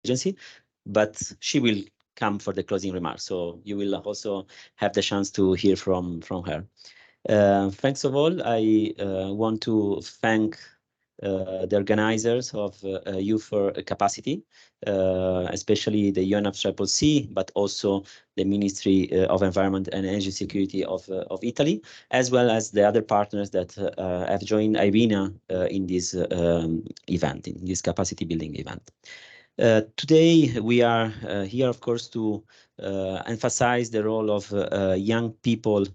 agency, but she will come for the closing remarks. So you will also have the chance to hear from her. Thanks of all. I want to thank the organizers of Youth4Capacity, especially the UNFCCC, but also the Ministry of Environment and Energy Security of Italy, as well as the other partners that have joined IRENA in this event, in this capacity building event. Today, we are here, of course, to emphasize the role of young people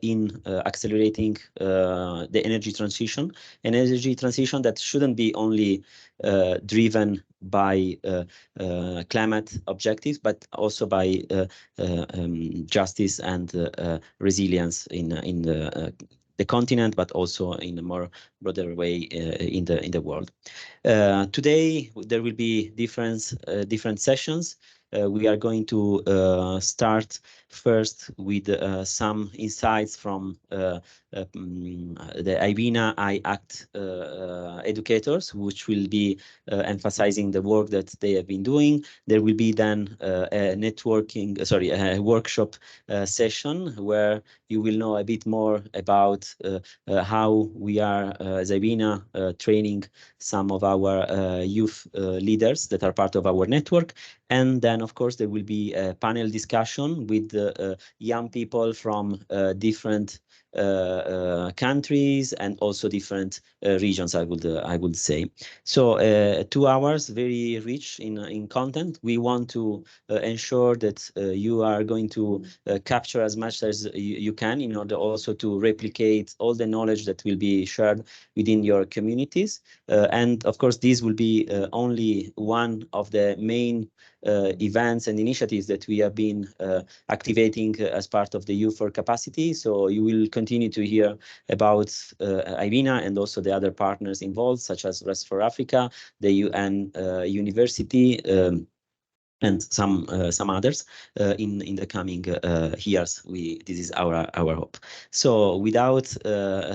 in accelerating the energy transition, an energy transition that shouldn't be only driven by climate objectives, but also by justice and resilience in the continent, but also in a more broader way in the world. Today there will be different sessions. We are going to start first with some insights from the IRENA I-ACT educators, which will be emphasizing the work that they have been doing. There will be then a workshop session where you will know a bit more about how we are as IRENA training some of our youth leaders that are part of our network. And then, of course, there will be a panel discussion with young people from different countries and also different regions, I would say. So 2 hours, very rich in content. We want to ensure that you are going to capture as much as you can in order also to replicate all the knowledge that will be shared within your communities. And of course, this will be only one of the main events and initiatives that we have been activating as part of the Youth4Capacity. So you will continue to hear about IRENA and also the other partners involved, such as Rest for Africa, the UN University, and some others in the coming years. This is our hope. So without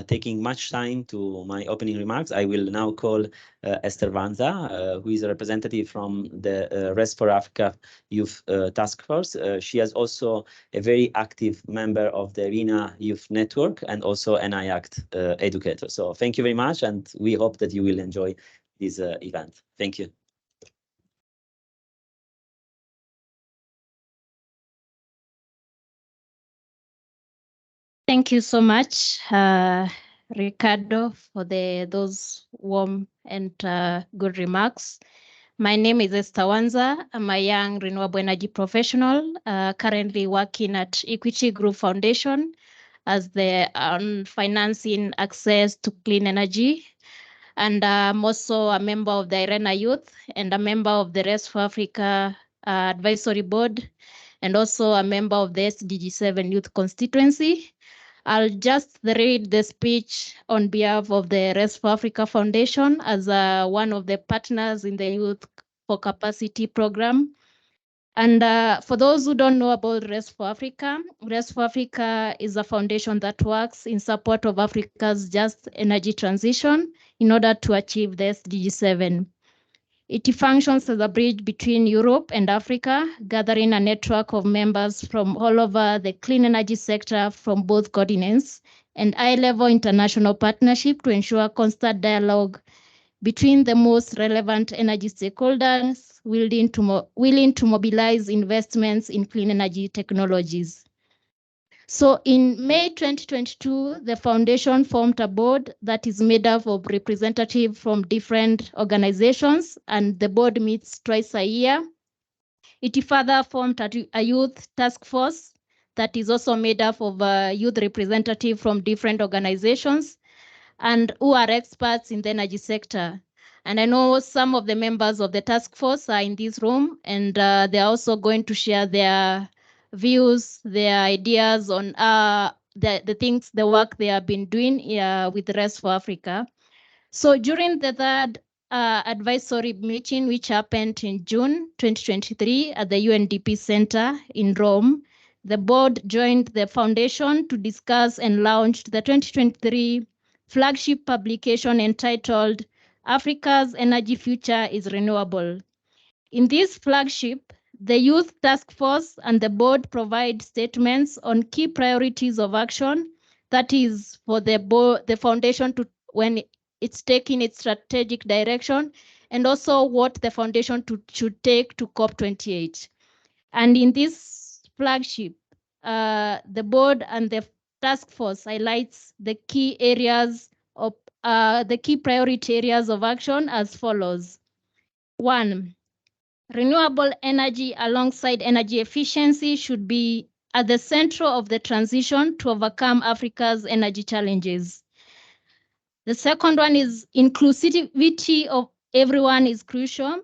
taking much time to my opening remarks, I will now call Esther Vanza, who is a representative from the Rest for Africa Youth Task Force. She is also a very active member of the IRENA Youth Network and also an I-ACT educator. So thank you very much, and we hope that you will enjoy this event. Thank you. Thank you so much, Ricardo, for those warm and good remarks. My name is Esther Vanza. I'm a young renewable energy professional, currently working at Equity Group Foundation as the financing access to clean energy. And I'm also a member of the IRENA Youth and a member of the Rest for Africa Advisory Board, and also a member of the SDG7 Youth Constituency. I'll just read the speech on behalf of the Rest for Africa Foundation as one of the partners in the Youth4Capacity program. And for those who don't know about Rest for Africa is a foundation that works in support of Africa's just energy transition in order to achieve the SDG7. It functions as a bridge between Europe and Africa, gathering a network of members from all over the clean energy sector from both continents and high-level international partnership to ensure constant dialogue between the most relevant energy stakeholders willing to mobilize investments in clean energy technologies. So in May 2022, the foundation formed a board that is made up of representatives from different organizations, and the board meets twice a year. It further formed a youth task force that is also made up of youth representatives from different organizations and who are experts in the energy sector. And I know some of the members of the task force are in this room, and they're also going to share their views, their ideas on the work they have been doing with the Rest for Africa. So during the third advisory meeting, which happened in June 2023 at the UNDP Center in Rome, the board joined the foundation to discuss and launched the 2023 flagship publication entitled Africa's Energy Future is Renewable. In this flagship, the Youth Task Force and the board provide statements on key priorities of action. That is for the foundation to when it's taking its strategic direction, and also what the foundation should take to COP28. And in this flagship, the board and the task force highlights the key areas of the key priority areas of action as follows. 1. Renewable energy alongside energy efficiency should be at the center of the transition to overcome Africa's energy challenges. The second one is inclusivity of everyone is crucial.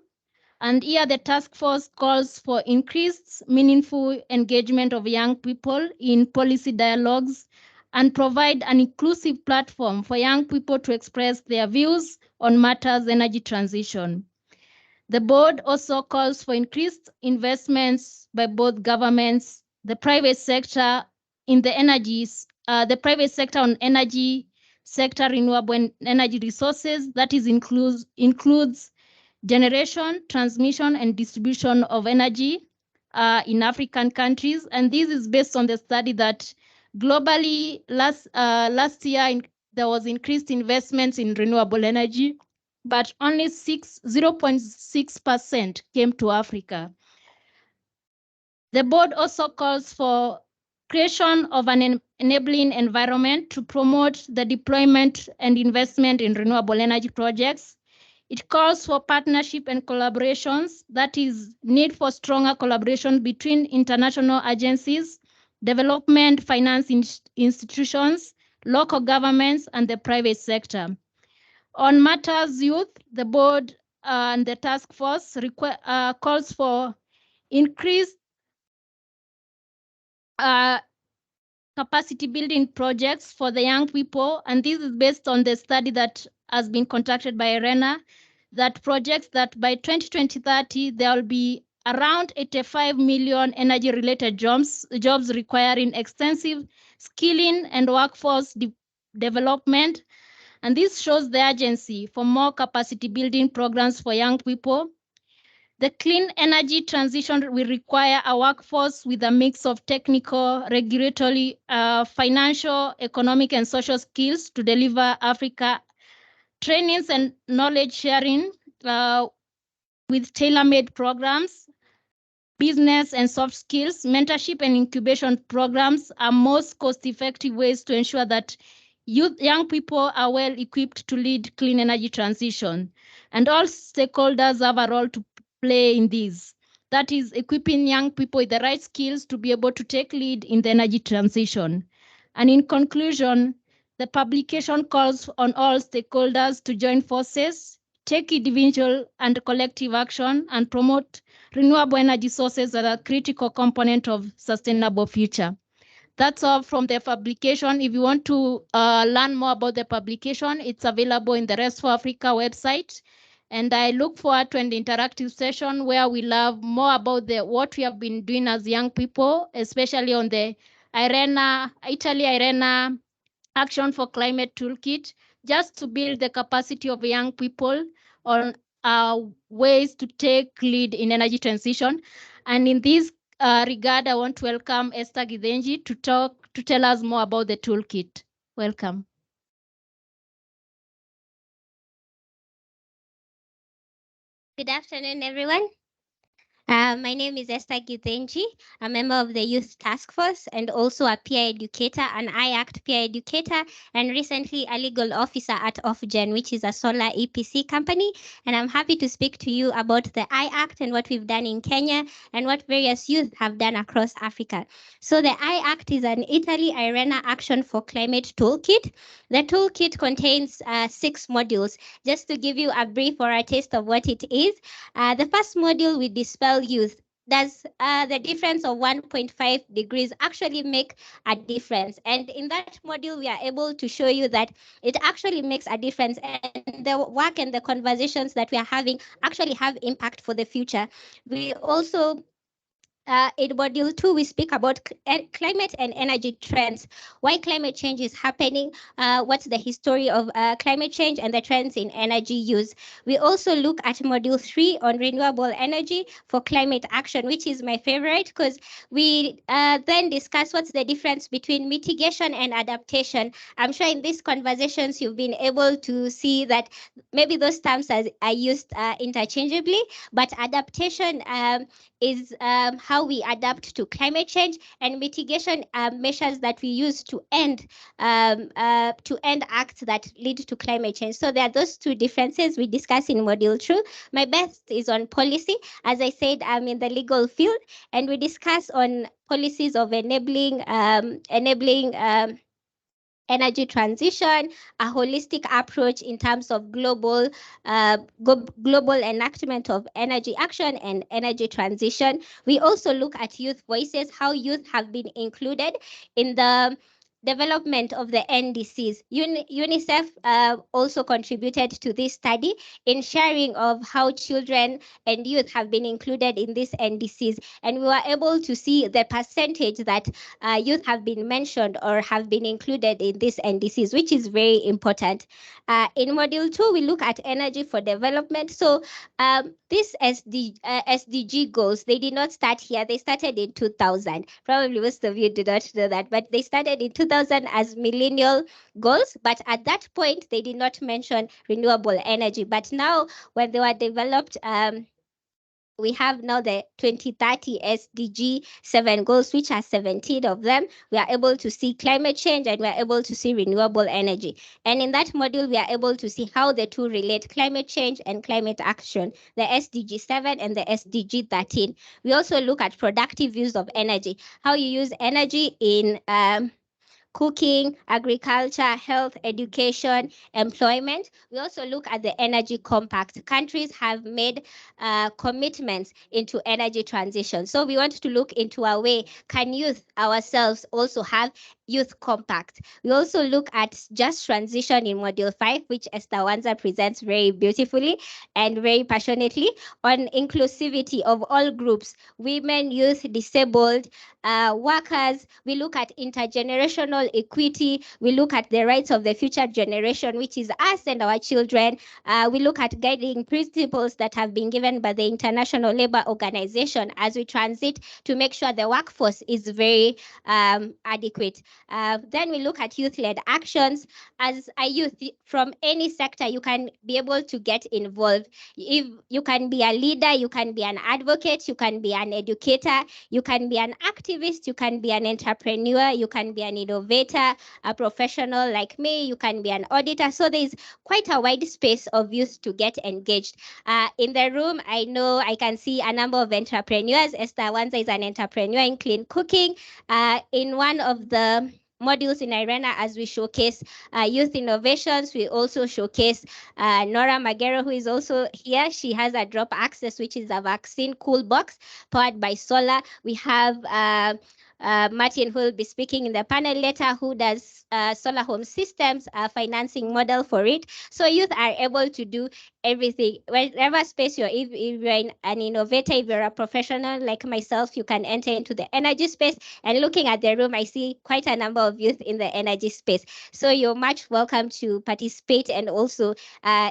And here the task force calls for increased meaningful engagement of young people in policy dialogues and provide an inclusive platform for young people to express their views on matters energy transition. The board also calls for increased investments by both governments, the private sector in the private sector on energy sector, renewable energy resources, that is includes generation, transmission, and distribution of energy in African countries. And this is based on the study that globally last year there was increased investments in renewable energy, but only 0.6% came to Africa. The board also calls for creation of an enabling environment to promote the deployment and investment in renewable energy projects. It calls for partnership and collaborations, that is, need for stronger collaboration between international agencies, development finance institutions, local governments, and the private sector. On matters youth, the board and the task force calls for increased capacity building projects for the young people. And this is based on the study that has been conducted by IRENA, that projects that by 2030, there will be around 85 million energy-related jobs requiring extensive skilling and workforce development. And this shows the urgency for more capacity building programs for young people. The clean energy transition will require a workforce with a mix of technical, regulatory, financial, economic, and social skills to deliver Africa trainings and knowledge sharing with tailor-made programs. Business and soft skills, mentorship and incubation programs are most cost-effective ways to ensure that young people are well equipped to lead clean energy transition. And all stakeholders have a role to play in this. That is equipping young people with the right skills to be able to take lead in the energy transition. And in conclusion, the publication calls on all stakeholders to join forces, take individual and collective action, and promote renewable energy sources are a critical component of sustainable future. That's all from the publication. If you want to learn more about the publication, it's available in the Rest for Africa website. And I look forward to an interactive session where we learn more about what we have been doing as young people, especially on the IRENA Action for Climate Toolkit, just to build the capacity of young people on ways to take lead in energy transition. And in this regard, I want to welcome Esther Githenji to tell us more about the toolkit. Welcome. Good afternoon, everyone. My name is Esther Githenji, a member of the Youth Task Force and also a peer educator, an IACT peer educator, and recently a legal officer at Ofgen, which is a solar EPC company. And I'm happy to speak to you about the IACT and what we've done in Kenya and what various youth have done across Africa. So the IACT is an Italy IRENA Action for Climate Toolkit. The toolkit contains 6 modules. Just to give you a brief or a taste of what it is, the first module, we dispel youth. Does the difference of 1.5 degrees actually make a difference? And in that module, we are able to show you that it actually makes a difference, and the work and the conversations that we are having actually have impact for the future. We also In module 2, we speak about climate and energy trends, why climate change is happening, what's the history of climate change and the trends in energy use. We also look at module 3 on renewable energy for climate action, which is my favorite because we then discuss what's the difference between mitigation and adaptation. I'm sure in these conversations you've been able to see that maybe those terms are used interchangeably, but adaptation is how we adapt to climate change, and mitigation measures that we use to end acts that lead to climate change. So there are those two differences we discuss in module 2. My best is on policy. As I said, I'm in the legal field, and we discuss on policies of enabling energy transition, a holistic approach in terms of global enactment of energy action and energy transition. We also look at youth voices, how youth have been included in the development of the NDCs. UNICEF also contributed to this study in sharing of how children and youth have been included in these NDCs. And we were able to see the percentage that youth have been mentioned or have been included in these NDCs, which is very important. In module 2, we look at energy for development. So these SDG goals, they did not start here. They started in 2000. Probably most of you do not know that, but they started in 2000 as millennial goals. But at that point, they did not mention renewable energy. But now, when they were developed, we have now the 2030 SDG 7 goals, which are 17 of them. We are able to see climate change and we are able to see renewable energy. And in that module, we are able to see how the two relate, climate change and climate action, the SDG 7 and the SDG 13. We also look at productive use of energy, how you use energy in cooking, agriculture, health, education, employment. We also look at the energy compact. Countries have made commitments into energy transition. So we want to look into a way, can youth ourselves also have youth compact? We also look at just transition in module 5, which Esther Wanza presents very beautifully and very passionately, on inclusivity of all groups, women, youth, disabled, workers. We look at intergenerational equity. We look at the rights of the future generation, which is us and our children. We look at guiding principles that have been given by the International Labour Organization as we transit to make sure the workforce is very adequate. Then we look at youth-led actions. As a youth from any sector, you can be able to get involved. If you can be a leader, you can be an advocate, you can be an educator, you can be an activist, you can be an entrepreneur, you can be an innovator, a professional like me, you can be an auditor. So there's quite a wide space of youth to get engaged. In the room, I know I can see a number of entrepreneurs. Esther Wanza is an entrepreneur in clean cooking. In one of the modules in IRENA, as we showcase youth innovations, we also showcase Nora Magero, who is also here. She has a Drop Access, which is a vaccine cool box powered by solar. We have Martin, who will be speaking in the panel later, who does solar home systems, financing model for it. So youth are able to do everything. Wherever space you're, if you're an innovator, if you're a professional like myself, you can enter into the energy space. And looking at the room, I see quite a number of youth in the energy space. So you're much welcome to participate and also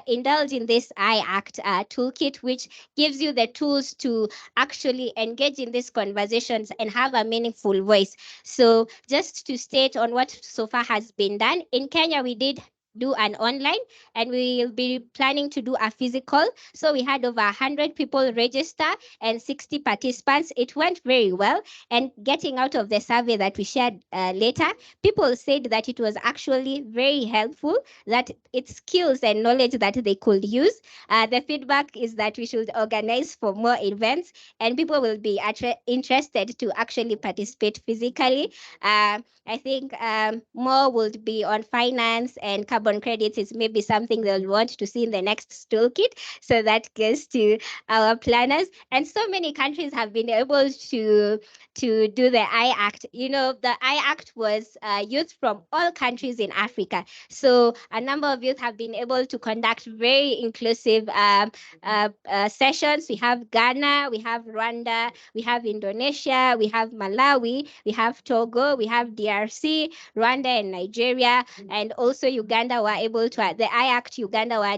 indulge in this iAct toolkit, which gives you the tools to actually engage in these conversations and have a meaningful voice. So just to state on what so far has been done, in Kenya, we did do an online, and we will be planning to do a physical. So we had over 100 people register and 60 participants. It went very well. And getting out of the survey that we shared later, people said that it was actually very helpful, that it's skills and knowledge that they could use. The feedback is that we should organize for more events, and people will be interested to actually participate physically. I think more would be on finance and carbon carbon credits is maybe something they'll want to see in the next toolkit. So that goes to our planners. And so many countries have been able to do the I Act. You know, the I Act was youth from all countries in Africa. So a number of youth have been able to conduct very inclusive sessions. We have Ghana, we have Rwanda, we have Indonesia, we have Malawi, we have Togo, we have DRC, Rwanda and Nigeria, and also Uganda were able to, the I Act Uganda were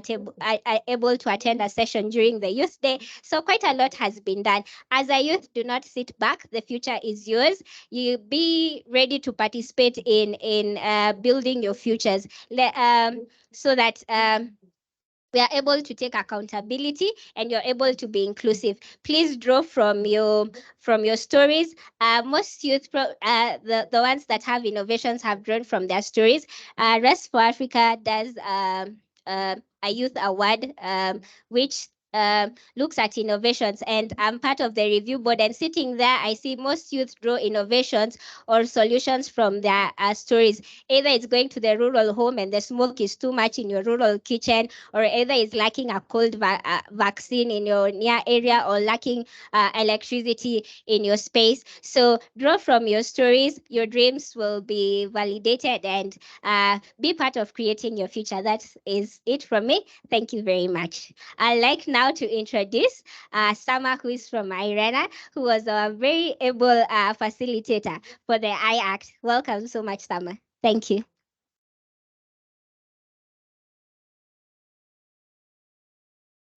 able to attend a session during the Youth Day. So quite a lot has been done. As a youth, do not sit back. The future is yours. You be ready to participate in building your futures, so that we are able to take accountability and you're able to be inclusive. Please draw from your stories. Most youth, the ones that have innovations have drawn from their stories. Rest for Africa does a youth award, which looks at innovations, and I'm part of the review board, and sitting there I see most youth draw innovations or solutions from their stories. Either it's going to the rural home and the smoke is too much in your rural kitchen, or either it's lacking a cold vaccine in your near area, or lacking electricity in your space. So draw from your stories. Your dreams will be validated, and be part of creating your future. That is it from me. Thank you very much. I'd like now to introduce Sama, who is from IRENA, who was a very able facilitator for the I Act. Welcome so much, Sama. Thank you.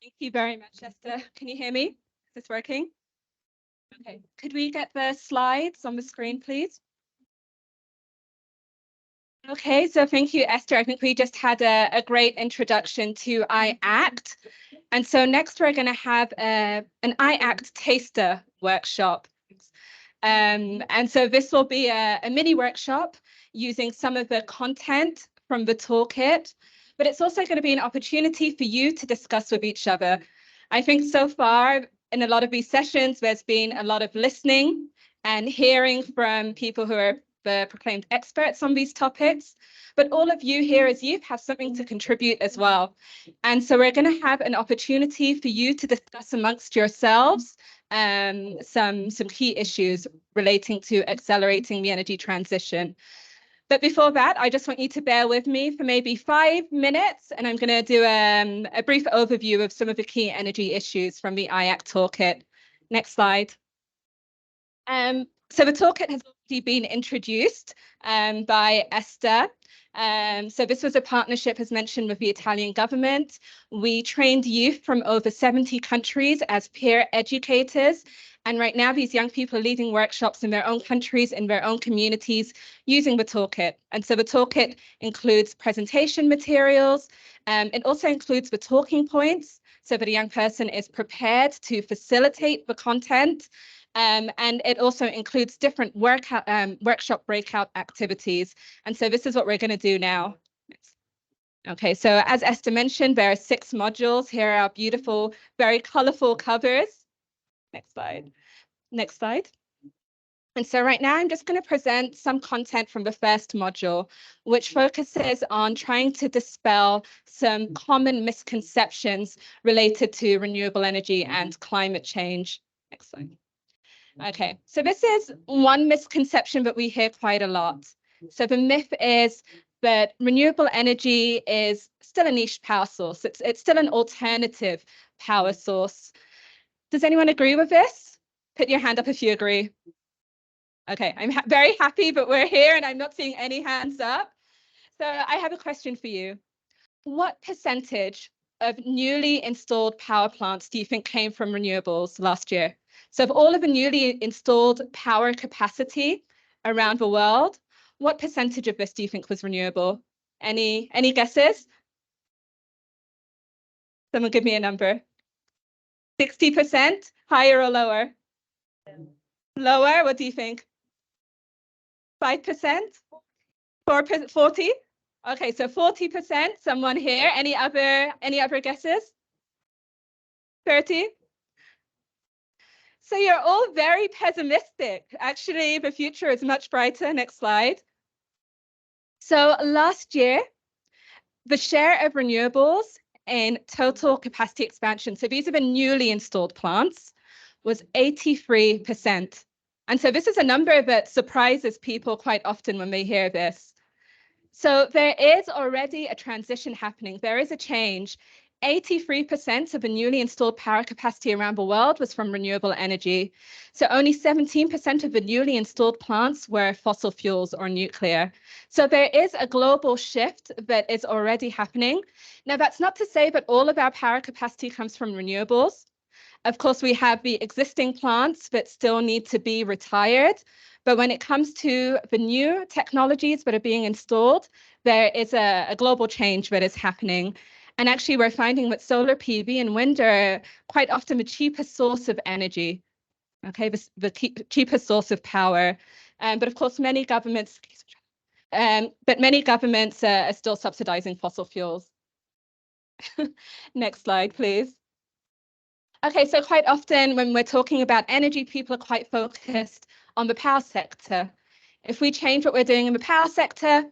Thank you very much, Esther. Can you hear me? Is this working? Okay. Could we get the slides on the screen, please? Okay, so thank you, Esther. I think we just had a great introduction to I Act. And so next we're going to have an I Act taster workshop. And so this will be a mini workshop using some of the content from the toolkit, but it's also going to be an opportunity for you to discuss with each other. I think so far in a lot of these sessions, there's been a lot of listening and hearing from people who are the proclaimed experts on these topics, but all of you here as youth have something to contribute as well. And so we're going to have an opportunity for you to discuss amongst yourselves some key issues relating to accelerating the energy transition. But before that, I just want you to bear with me for maybe 5 minutes, and I'm going to do a brief overview of some of the key energy issues from the IAC toolkit. Next slide. So the toolkit has already been introduced by Esther. So this was a partnership, as mentioned, with the Italian government. We trained youth from over 70 countries as peer educators. And right now, these young people are leading workshops in their own countries, in their own communities, using the toolkit. And so the toolkit includes presentation materials. It also includes the talking points, so that a young person is prepared to facilitate the content. And it also includes different workshop breakout activities. And so this is what we're going to do now. Okay, so as Esther mentioned, there are 6 modules. Here are beautiful, very colorful covers. Next slide. Next slide. And so right now, I'm just going to present some content from the first module, which focuses on trying to dispel some common misconceptions related to renewable energy and climate change. Next slide. Okay, so this is one misconception that we hear quite a lot. So the myth is that renewable energy is still a niche power source. It's still an alternative power source. Does anyone agree with this? Put your hand up if you agree. Okay, I'm very happy, but we're here and I'm not seeing any hands up. So I have a question for you. What percentage of newly installed power plants do you think came from renewables last year? So of all of the newly installed power capacity around the world, what percentage of this do you think was renewable? Any guesses? Someone give me a number. 60%? Higher or lower? Lower, what do you think? 5%? 4%? 40? Okay, so 40%, someone here. Any other guesses? 30? So you're all very pessimistic. Actually, the future is much brighter. Next slide. So last year, the share of renewables in total capacity expansion, so these are the newly installed plants, was 83%. And so this is a number that surprises people quite often when they hear this. So there is already a transition happening. There is a change. 83% of the newly installed power capacity around the world was from renewable energy. So only 17% of the newly installed plants were fossil fuels or nuclear. So there is a global shift that is already happening. Now, that's not to say that all of our power capacity comes from renewables. Of course, we have the existing plants that still need to be retired. But when it comes to the new technologies that are being installed, there is a global change that is happening. And actually, we're finding that solar PV and wind are quite often the cheapest source of energy, okay, the cheapest source of power. But of course, many governments, are still subsidizing fossil fuels. Next slide, please. Okay, so quite often when we're talking about energy, people are quite focused on the power sector. If we change what we're doing in the power sector,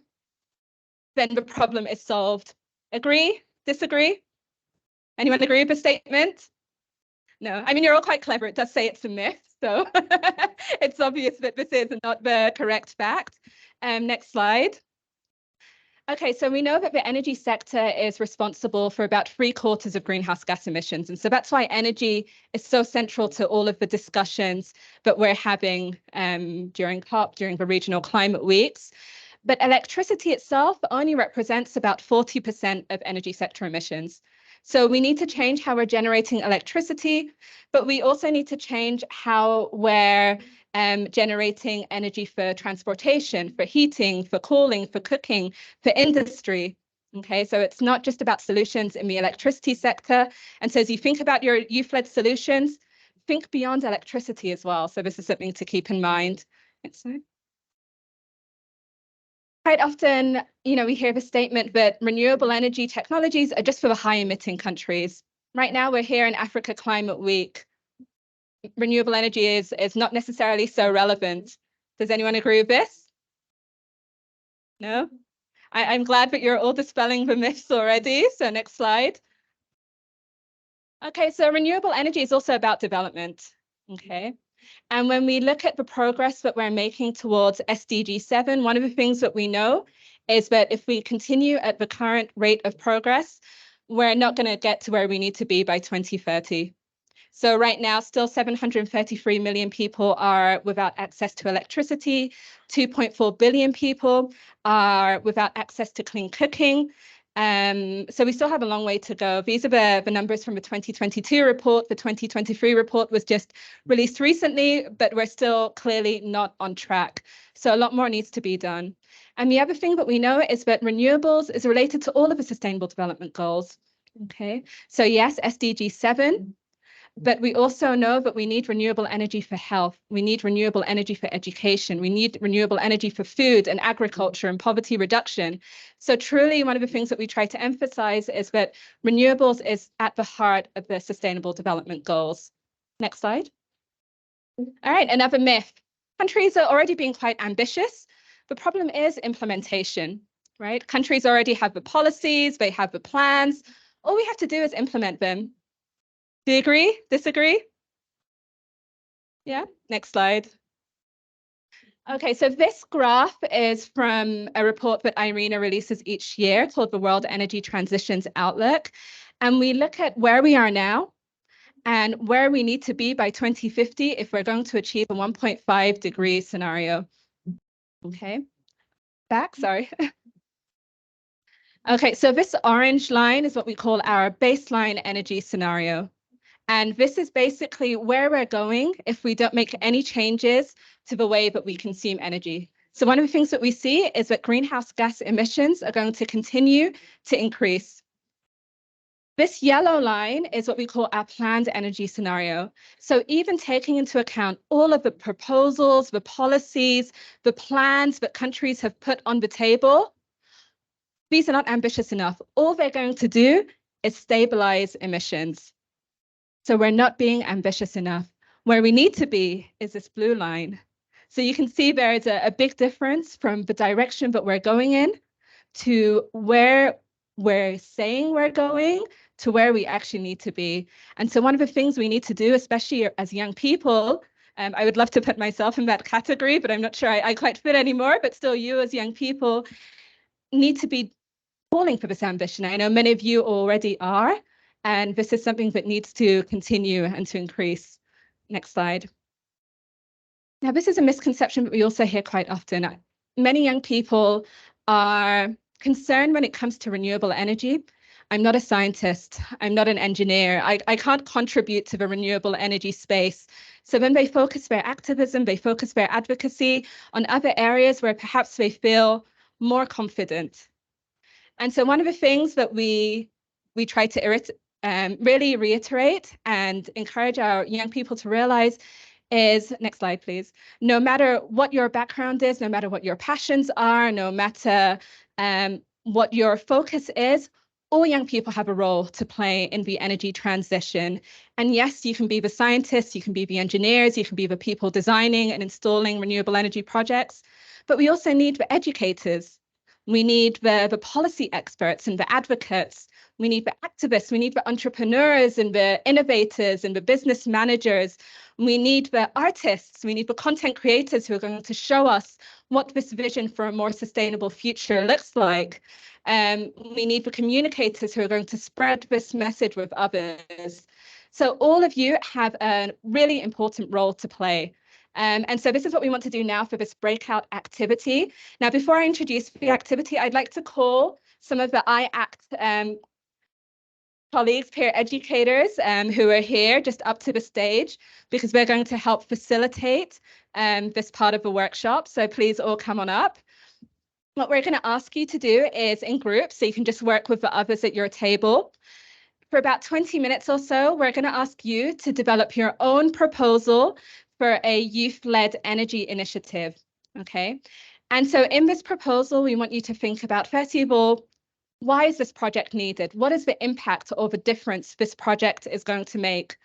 then the problem is solved. Agree? Disagree? Anyone agree with the statement? No, I mean, you're all quite clever. It does say it's a myth, so it's obvious that this is not the correct fact. Next slide. Okay, so we know that the energy sector is responsible for about 3/4 of greenhouse gas emissions. And so that's why energy is so central to all of the discussions that we're having during COP, during the regional climate weeks. But electricity itself only represents about 40% of energy sector emissions. So we need to change how we're generating electricity, but we also need to change how we're generating energy for transportation, for heating, for cooling, for cooking, for industry. Okay, so it's not just about solutions in the electricity sector. And so as you think about your youth-led solutions, think beyond electricity as well. So this is something to keep in mind. Next slide. Quite often, we hear the statement that renewable energy technologies are just for the high-emitting countries. Right now, we're here in Africa Climate Week. Renewable energy is not necessarily so relevant. Does anyone agree with this? No? I'm glad that you're all dispelling the myths already. So next slide. Okay, so renewable energy is also about development. Okay. And when we look at the progress that we're making towards SDG 7, one of the things that we know is that if we continue at the current rate of progress, we're not going to get to where we need to be by 2030. So right now, still 733 million people are without access to electricity. 2.4 billion people are without access to clean cooking. So we still have a long way to go. These are the numbers from the 2022 report. The 2023 report was just released recently, but we're still clearly not on track. So a lot more needs to be done. And the other thing that we know is that renewables is related to all of the Sustainable Development Goals. Okay, so yes, SDG 7. But we also know that we need renewable energy for health. We need renewable energy for education. We need renewable energy for food and agriculture and poverty reduction. So truly, one of the things that we try to emphasize is that renewables is at the heart of the Sustainable Development Goals. Next slide. All right, another myth. Countries are already being quite ambitious. The problem is implementation, right? Countries already have the policies, they have the plans. All we have to do is implement them. Do you agree? Disagree? Yeah, next slide. Okay, so this graph is from a report that IRENA releases each year called the World Energy Transitions Outlook. And we look at where we are now and where we need to be by 2050 if we're going to achieve a 1.5 degree scenario. Okay, sorry. Okay, so this orange line is what we call our baseline energy scenario. And this is basically where we're going if we don't make any changes to the way that we consume energy. So one of the things that we see is that greenhouse gas emissions are going to continue to increase. This yellow line is what we call our planned energy scenario. So even taking into account all of the proposals, the policies, the plans that countries have put on the table, these are not ambitious enough. All they're going to do is stabilize emissions. So we're not being ambitious enough. Where we need to be is this blue line. So you can see there is a big difference from the direction that we're going in to where we're saying we're going to where we actually need to be. And so one of the things we need to do, especially as young people, I would love to put myself in that category, but I'm not sure I quite fit anymore, but still you as young people need to be calling for this ambition. I know many of you already are, and this is something that needs to continue and to increase. Next slide. Now, this is a misconception that we also hear quite often. Many young people are concerned when it comes to renewable energy. I'm not a scientist. I'm not an engineer. I can't contribute to the renewable energy space. So then they focus their activism, they focus their advocacy on other areas where perhaps they feel more confident. And so one of the things that we try to really reiterate and encourage our young people to realize is, next slide, please, no matter what your background is, no matter what your passions are, no matter what your focus is, all young people have a role to play in the energy transition. And yes, you can be the scientists, you can be the engineers, you can be the people designing and installing renewable energy projects, but we also need the educators. We need the policy experts and the advocates. We need the activists. We need the entrepreneurs and the innovators and the business managers. We need the artists. We need the content creators who are going to show us what this vision for a more sustainable future looks like. We need the communicators who are going to spread this message with others. So all of you have a really important role to play. And so this is what we want to do now for this breakout activity. Now, before I introduce the activity, I'd like to call some of the IACT colleagues, peer educators who are here just up to the stage, because we're going to help facilitate this part of the workshop. So please all come on up. What we're going to ask you to do is in groups, so you can just work with the others at your table. For about 20 minutes or so, we're going to ask you to develop your own proposal for a youth-led energy initiative, okay? And so in this proposal, we want you to think about, first of all, why is this project needed? What is the impact or the difference this project is going to make?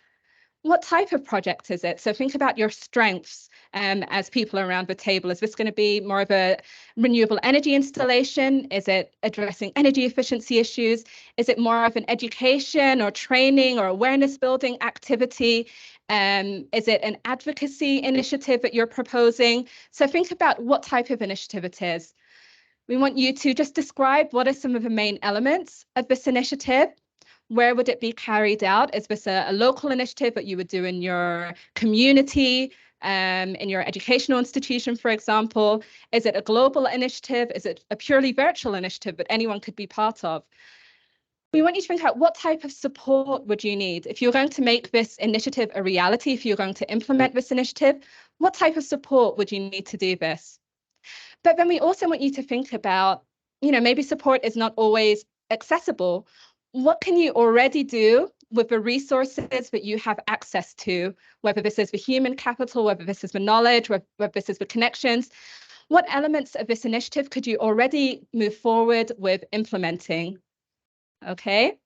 What type of project is it? So think about your strengths as people around the table. Is this going to be more of a renewable energy installation? Is it addressing energy efficiency issues? Is it more of an education or training or awareness building activity? Is it an advocacy initiative that you're proposing? So think about what type of initiative it is. We want you to just describe what are some of the main elements of this initiative. Where would it be carried out? Is this a local initiative that you would do in your community, in your educational institution, for example? Is it a global initiative? Is it a purely virtual initiative that anyone could be part of? We want you to think out what type of support would you need? If you're going to make this initiative a reality, if you're going to implement this initiative, what type of support would you need to do this? But then we also want you to think about, maybe support is not always accessible. What can you already do with the resources that you have access to, whether this is the human capital, whether this is the knowledge, whether this is the connections? What elements of this initiative could you already move forward with implementing? Okay.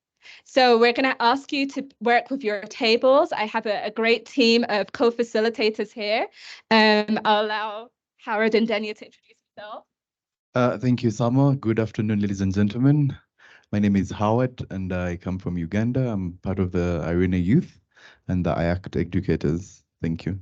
So we're going to ask you to work with your tables. I have a great team of co-facilitators here. I'll allow Howard and Denia to introduce themselves. Thank you, Summer. Good afternoon, ladies and gentlemen. My name is Howard, and I come from Uganda. I'm part of the Irene Youth and the IACT educators. Thank you.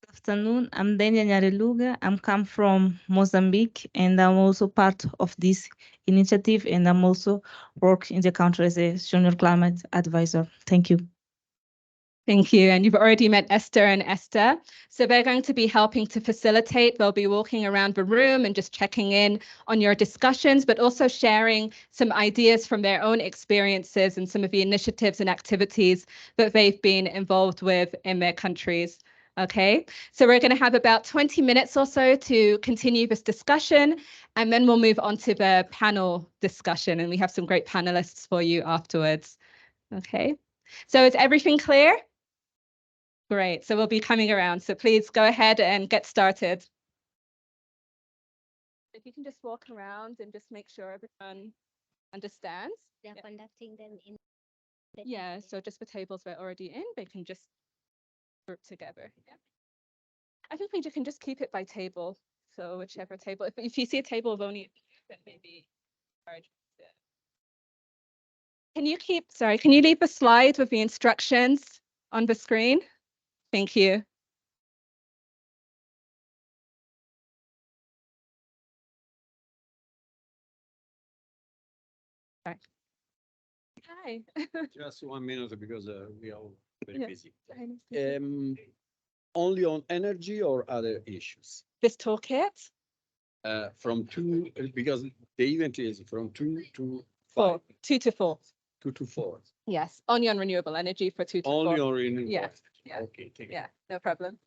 Good afternoon. I'm Denia Nyareluga. I'm come from Mozambique, and I'm also part of this initiative, and I'm also work in the country as a senior climate advisor. Thank you. Thank you. And you've already met Esther and Esther. So they're going to be helping to facilitate. They'll be walking around the room and just checking in on your discussions, but also sharing some ideas from their own experiences and some of the initiatives and activities that they've been involved with in their countries. Okay, so we're going to have about 20 minutes or so to continue this discussion, and then we'll move on to the panel discussion, and we have some great panelists for you afterwards. Okay, so is everything clear? Great, so we'll be coming around, so please go ahead and get started. If you can just walk around and just make sure everyone understands. They're conducting them in. Yeah, so just the tables we're already in, they can just group together. Yeah. I think we can just keep it by table. So whichever table, if you see a table of only a few, then maybe Can you leave the slide with the instructions on the screen? Thank you. Hi. Just 1 minute because we are very Yeah. busy. Only on energy or other issues? This toolkit? From 2, because the event is from 2 to 4, 5, 2 to 4. 2 to 4. Yes, only on renewable energy for 2 to 4. Only on renewable. Yeah, yeah. Okay, take it. Yeah, no problem.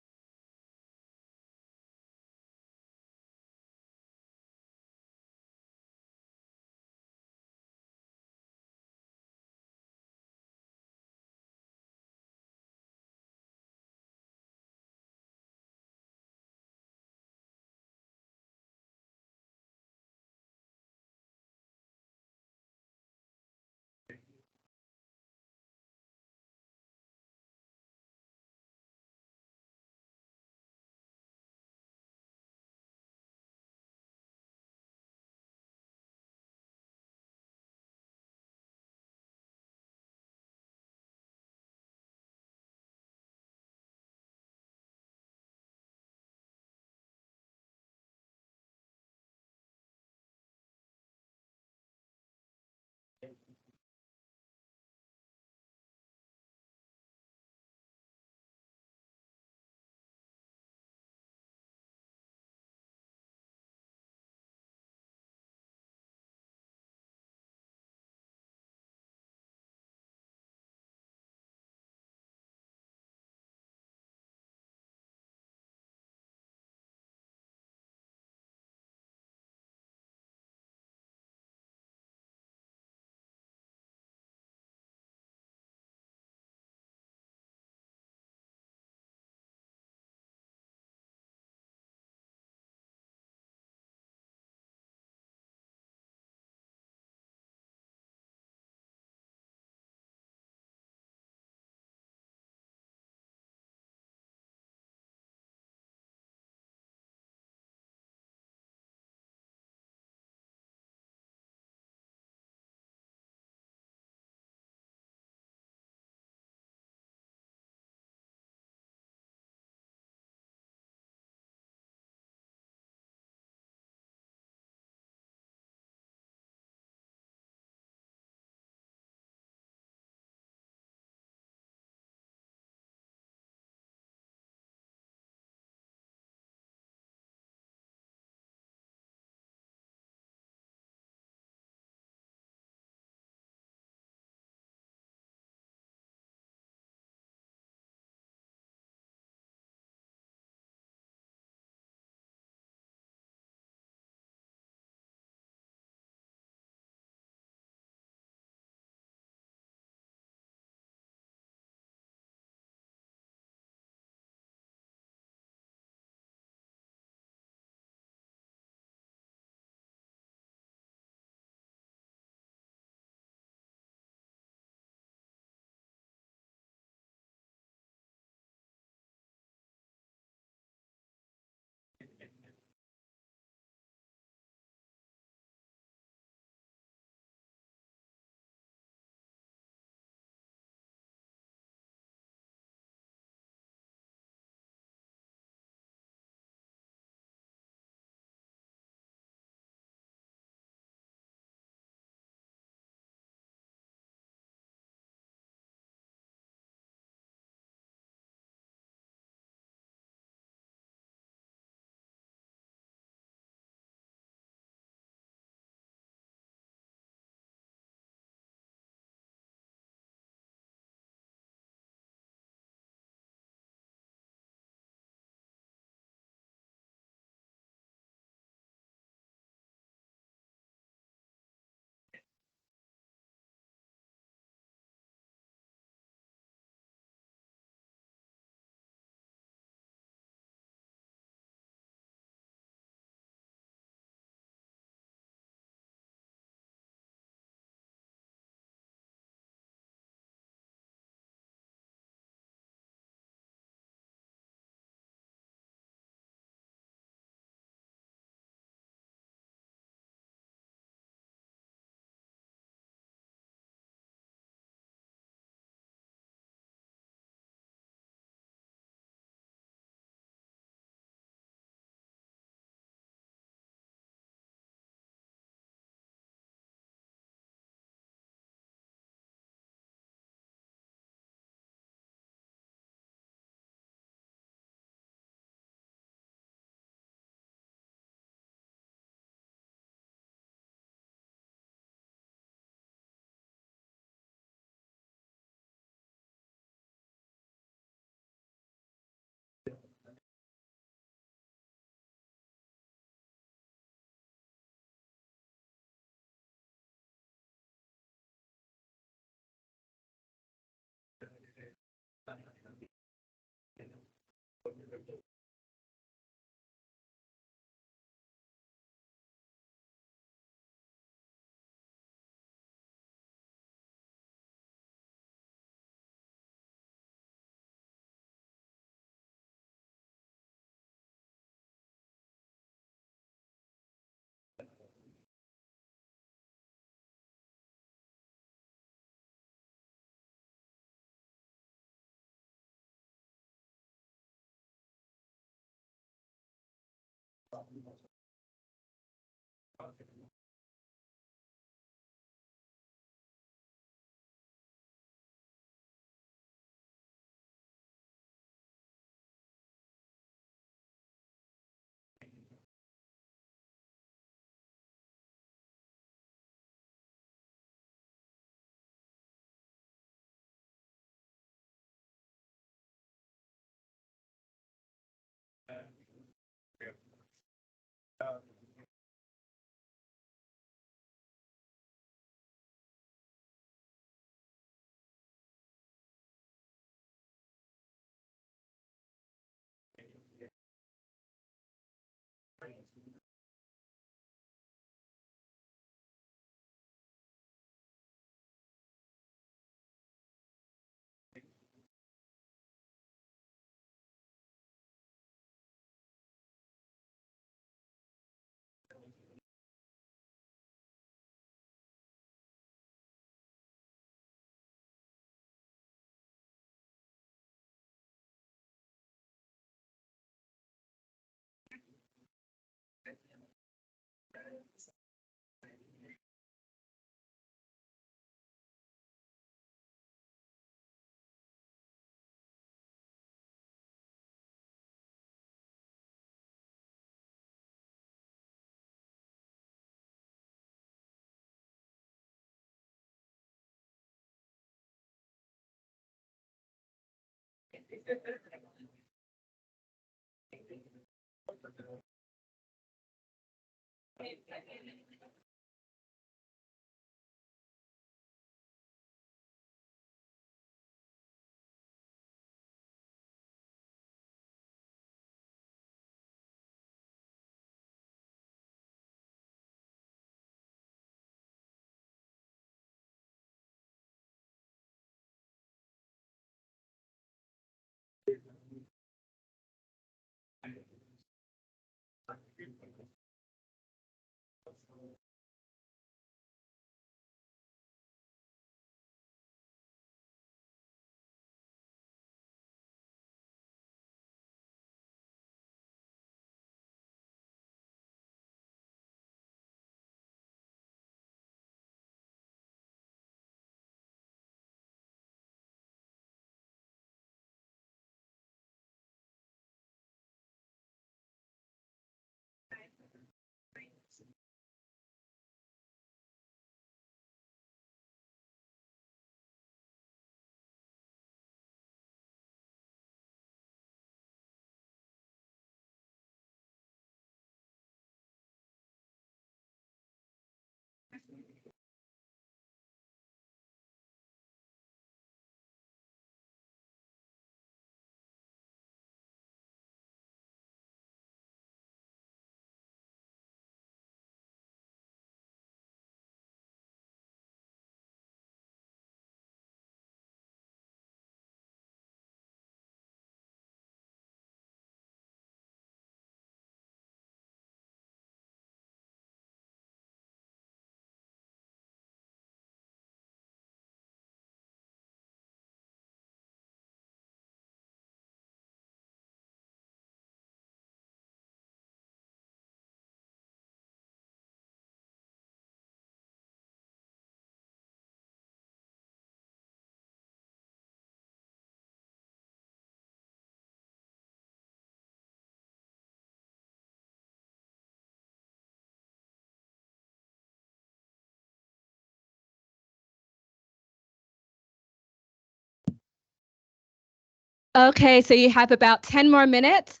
Okay, so you have about 10 more minutes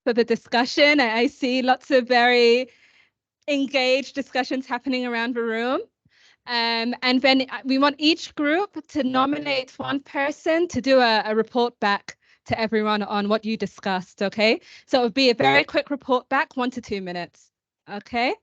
for the discussion. I see lots of very engaged discussions happening around the room. And then we want each group to nominate one person to do a report back to everyone on what you discussed, okay? So it would be a very quick report back, 1 to 2 minutes, okay?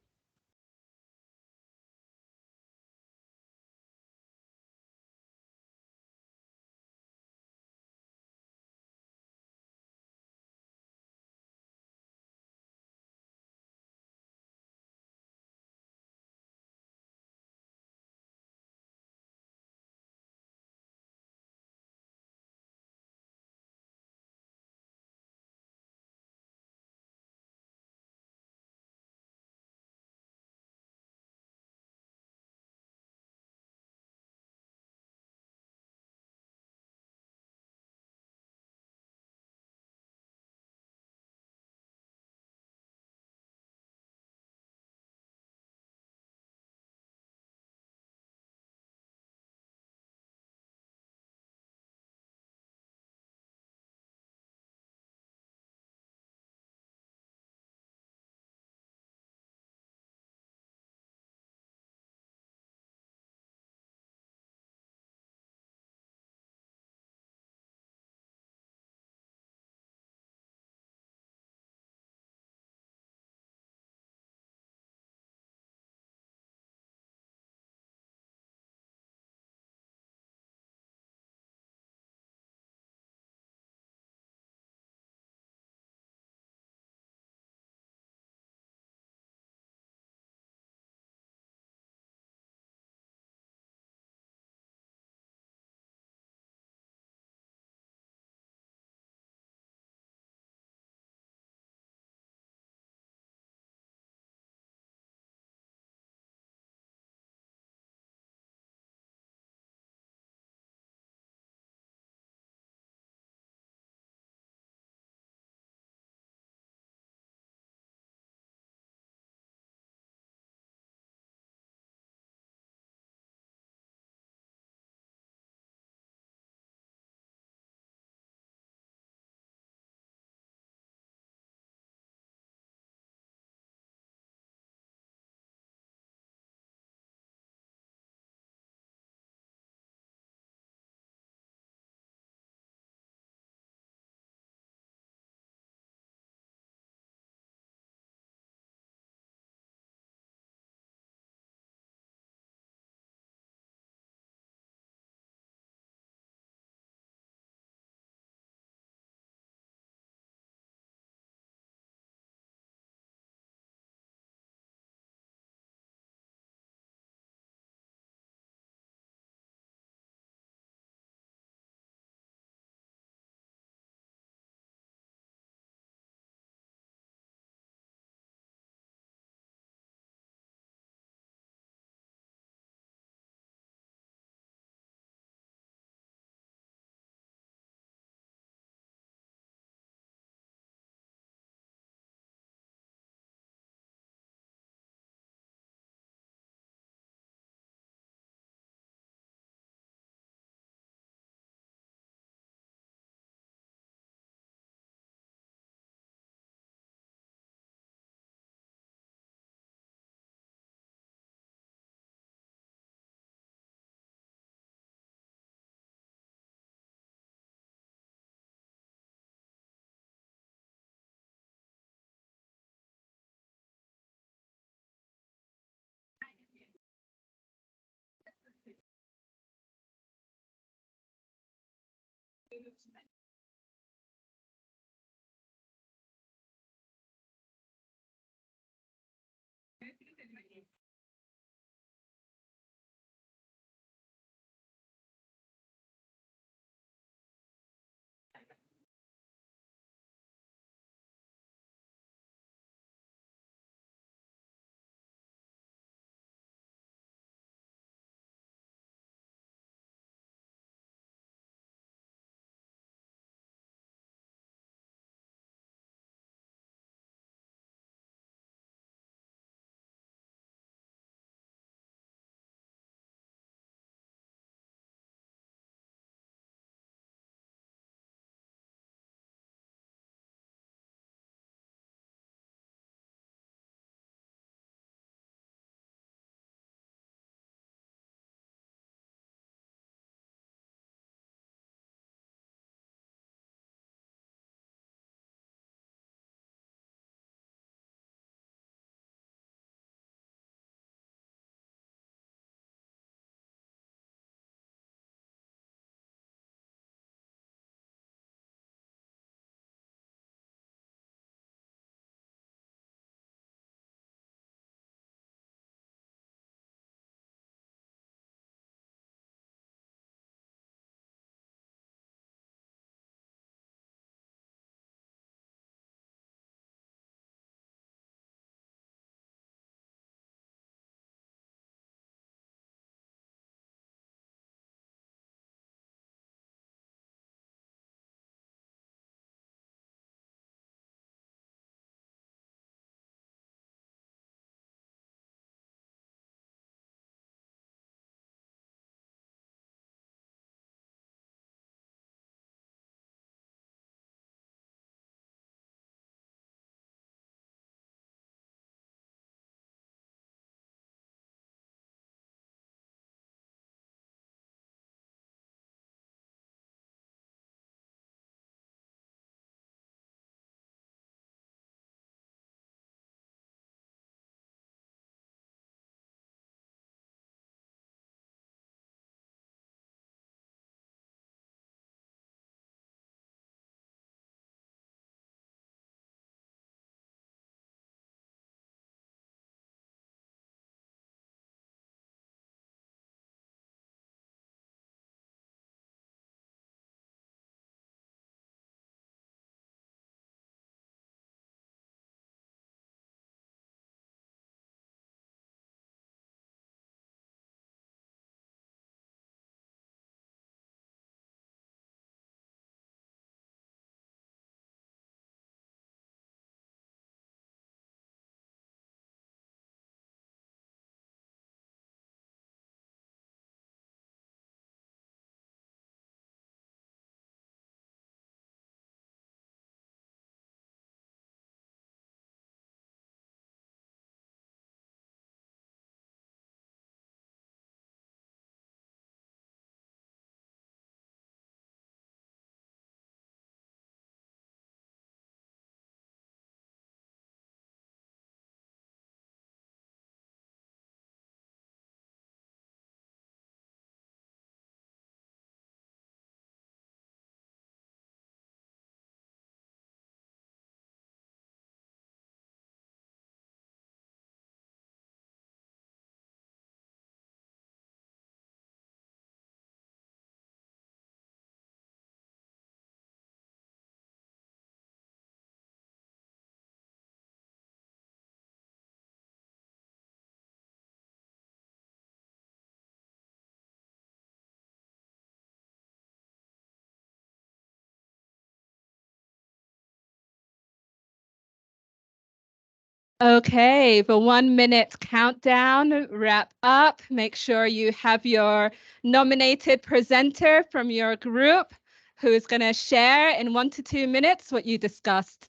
Okay, the 1 minute countdown wrap up. Make sure you have your nominated presenter from your group who is going to share in 1 to 2 minutes what you discussed.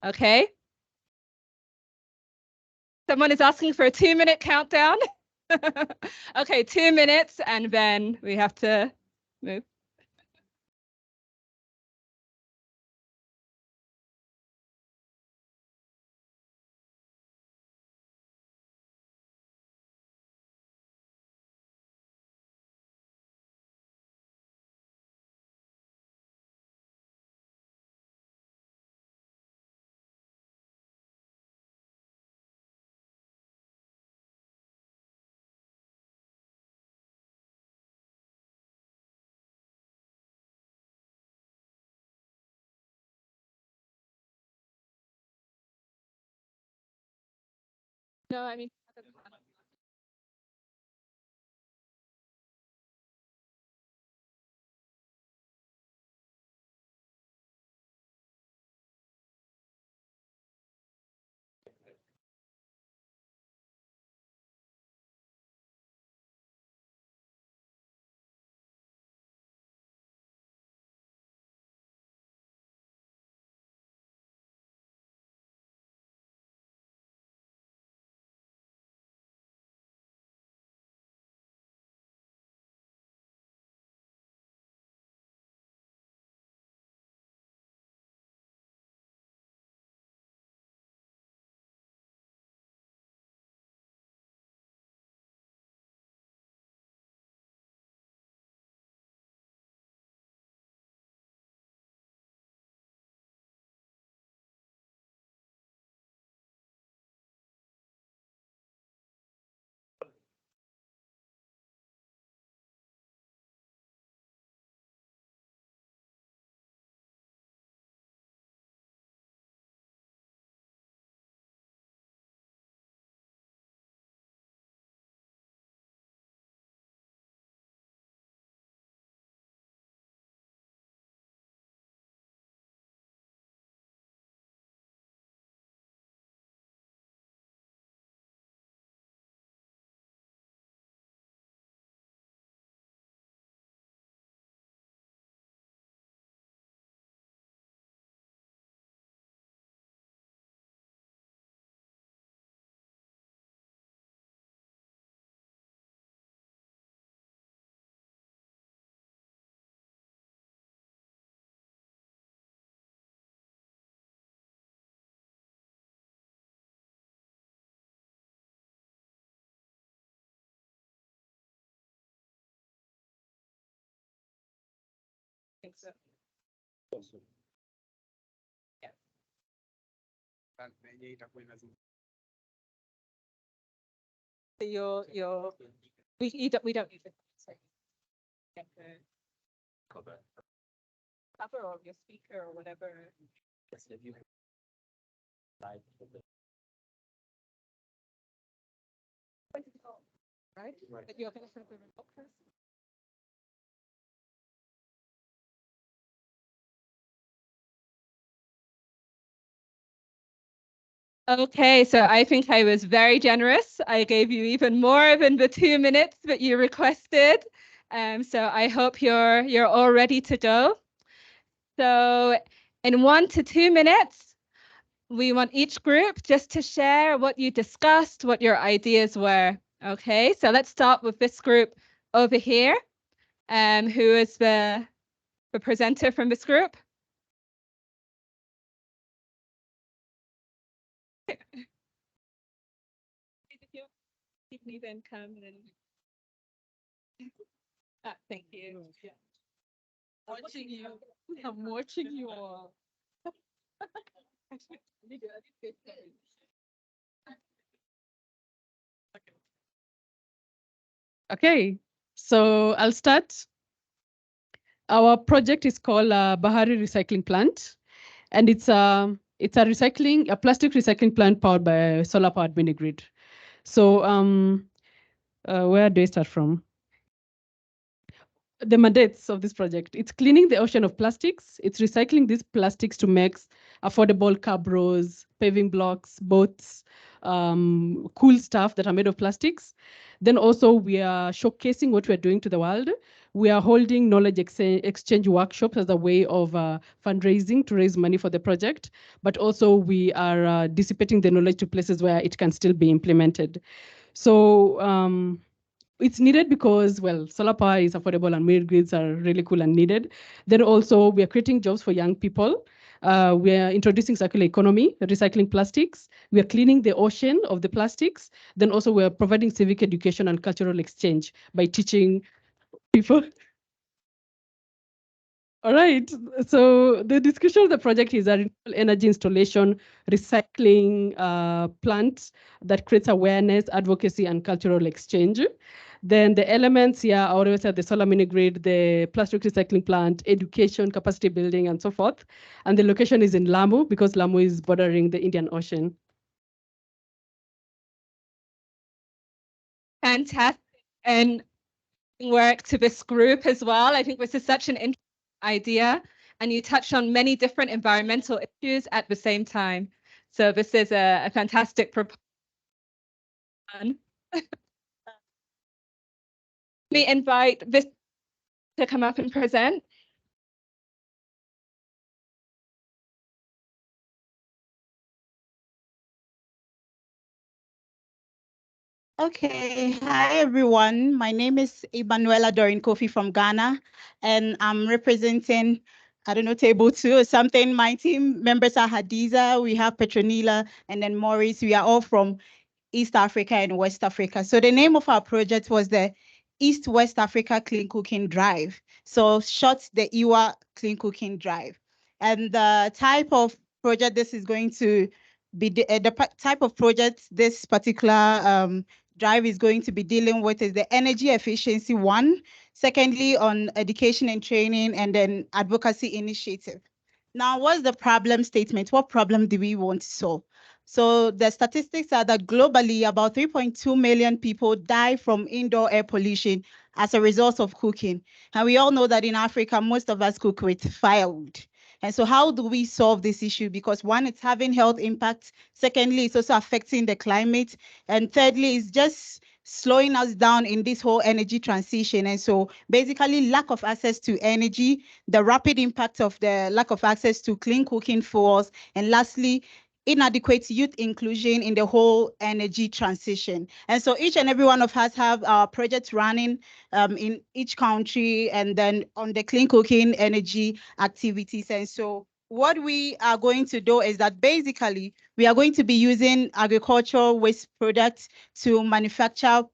Okay. Someone is asking for a 2-minute countdown. Okay, 2 minutes, and then we have to move. No, I mean. Think so. Yeah. We don't need to get the cover of your speaker or whatever. Right? But you're going to have the remote first. Okay, so I think I was very generous. I gave you even more than the 2 minutes that you requested. So I hope you're all ready to go. So in 1 to 2 minutes, we want each group just to share what you discussed, what your ideas were. Okay, so let's start with this group over here. Who is the presenter from this group? You can even come and. Thank you. Yeah. Watching you. I'm watching you all. Okay, so I'll start. Our project is called Bahari Recycling Plant, and it's a plastic recycling plant powered by a solar powered mini grid. So where do I start from? The mandates of this project: it's cleaning the ocean of plastics. It's recycling these plastics to make affordable cabros, paving blocks, boats, cool stuff that are made of plastics. Then also we are showcasing what we're doing to the world. We are holding knowledge exchange workshops as a way of fundraising to raise money for the project, but also we are dissipating the knowledge to places where it can still be implemented. So it's needed because, well, solar power is affordable and mini grids are really cool and needed. Then also we are creating jobs for young people. We are introducing circular economy, recycling plastics. We are cleaning the ocean of the plastics. Then also we are providing civic education and cultural exchange by teaching people. All right, so the description of the project is a renewable energy installation recycling plant that creates awareness, advocacy, and cultural exchange. Then the elements here are always at the solar mini grid, the plastic recycling plant, education, capacity building, and so forth. And the location is in Lamu because Lamu is bordering the Indian Ocean. Fantastic. And work to this group as well. I think this is such an interesting idea, and you touched on many different environmental issues at the same time. So this is a fantastic proposal. Let me invite this to come up and present. Okay, hi everyone. My name is Emanuela Dorin Kofi from Ghana, and I'm representing, I don't know, table 2 or something. My team members are Hadiza, we have Petronila, and then Maurice. We are all from East Africa and West Africa. So the name of our project was the East West Africa Clean Cooking Drive. So short, the EWA Clean Cooking Drive. And the type of project this is going to be, the type of project this particular drive is going to be dealing with is the energy efficiency one, secondly on education and training, and then advocacy initiative. Now, what's the problem statement? What problem do we want to solve? So the statistics are that globally, about 3.2 million people die from indoor air pollution as a result of cooking. And we all know that in Africa, most of us cook with firewood. And so how do we solve this issue? Because one, it's having health impacts. Secondly, it's also affecting the climate. And thirdly, it's just slowing us down in this whole energy transition. And so basically lack of access to energy, the rapid impact of the lack of access to clean cooking fuels, and lastly, inadequate youth inclusion in the whole energy transition. And so each and every one of us have our projects running in each country and then on the clean cooking energy activities. And so what we are going to do is that basically we are going to be using agricultural waste products to manufacture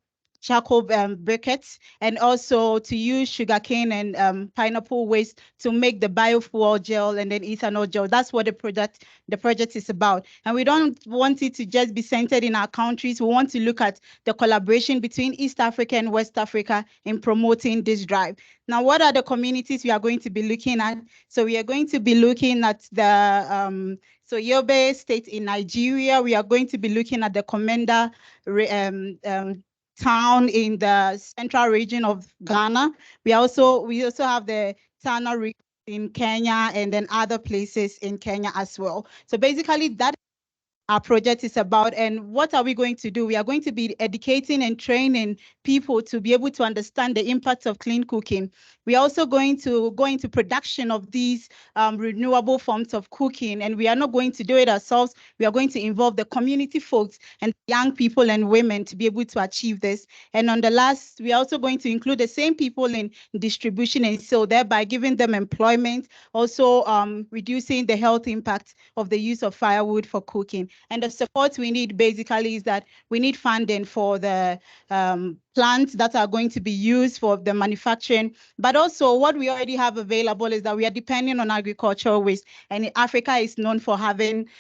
charcoal briquettes, and also to use sugarcane and pineapple waste to make the biofuel gel and then ethanol gel. That's what the project is about. And we don't want it to just be centered in our countries. We want to look at the collaboration between East Africa and West Africa in promoting this drive. Now, what are the communities we are going to be looking at? So we are going to be looking at the Yobe state in Nigeria. We are going to be looking at the Komenda town in the central region of Ghana. We also have the Tana region in Kenya and then other places in Kenya as well. So basically that our project is about. And what are we going to do? We are going to be educating and training people to be able to understand the impact of clean cooking. We are also going to go into production of these renewable forms of cooking, and we are not going to do it ourselves. We are going to involve the community folks and young people and women to be able to achieve this. And on the last, we are also going to include the same people in distribution and sale, thereby giving them employment, also reducing the health impact of the use of firewood for cooking. And the support we need basically is that we need funding for the plants that are going to be used for the manufacturing. But also what we already have available is that we are depending on agricultural waste. And Africa is known for having,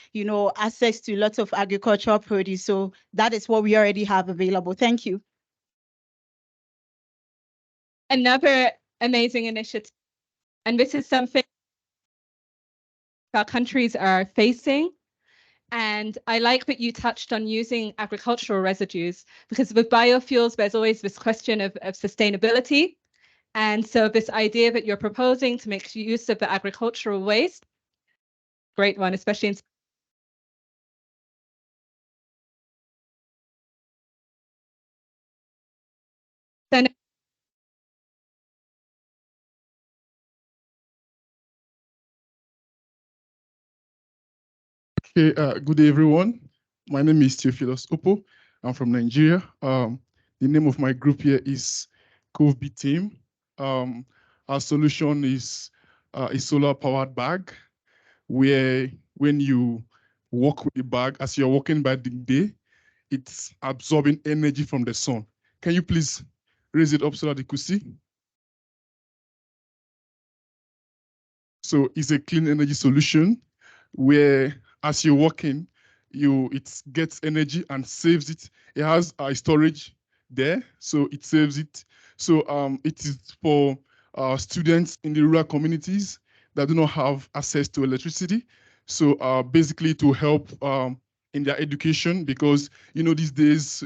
access to lots of agricultural produce. So that is what we already have available. Thank you. Another amazing initiative. And this is something our countries are facing. And I like that you touched on using agricultural residues, because with biofuels, there's always this question of sustainability. And so this idea that you're proposing to make use of the agricultural waste great one, especially in Sen- Okay, good day, everyone. My name is Theophilus Opo. I'm from Nigeria. The name of my group here is COVB Team. Our solution is a solar-powered bag, where when you walk with the bag, as you're walking by the day, it's absorbing energy from the sun. Can you please raise it up so that you could see? So it's a clean energy solution where as you're walking, it gets energy and saves it. It has a storage there, so it saves it. So it is for students in the rural communities that do not have access to electricity. So basically to help in their education, because these days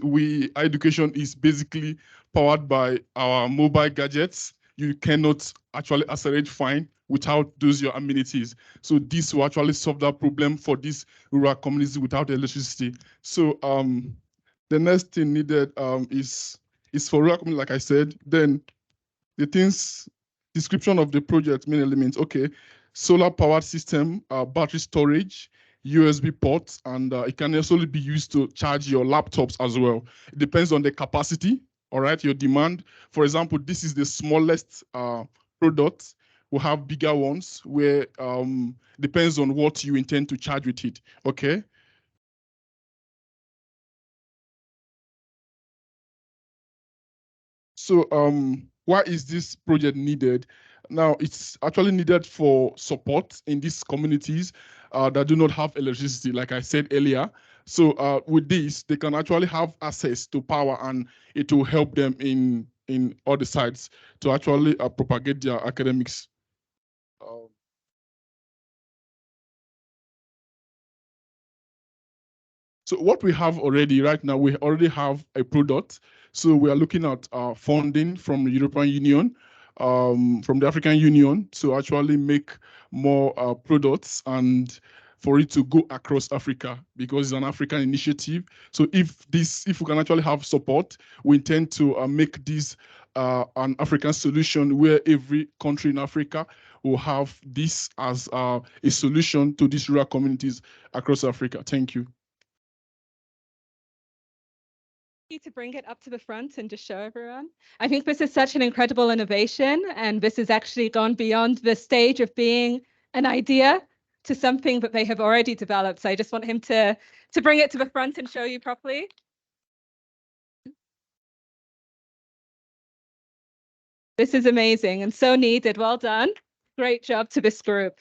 education is basically powered by our mobile gadgets. You cannot actually accelerate fine without those your amenities. So this will actually solve that problem for these rural communities without electricity. So the next thing needed is for rural communities, like I said. Then the things, description of the project, main elements. Okay, solar powered system, battery storage, USB ports, and it can also be used to charge your laptops as well. It depends on the capacity, all right, your demand. For example, this is the smallest product. We'll have bigger ones where depends on what you intend to charge with it, okay? So why is this project needed? Now, it's actually needed for support in these communities that do not have electricity, like I said earlier. So with this, they can actually have access to power, and it will help them in all the sites to actually propagate their academics. So what we have already right now, we already have a product. So we are looking at funding from the European Union, from the African Union, to actually make more products and for it to go across Africa, because it's an African initiative. So if we can actually have support, we intend to make this an African solution where every country in Africa will have this as a solution to these rural communities across Africa. Thank you. To bring it up to the front and just show everyone. I think this is such an incredible innovation, and this has actually gone beyond the stage of being an idea to something that they have already developed. So I just want him to bring it to the front and show you properly. This is amazing and so needed. Well done. Great job to this group.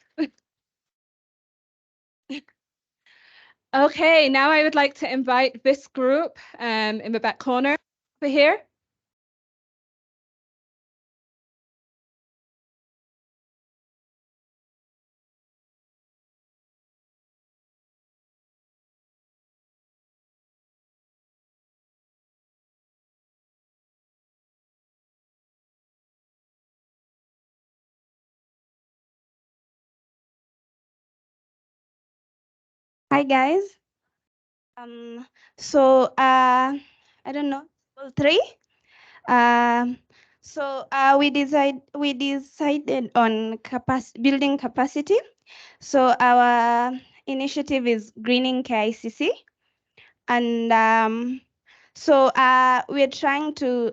Okay, now I would like to invite this group in the back corner over here. Hi guys. So I don't know, three. We decided on building capacity. So our initiative is greening KICC, and we're trying to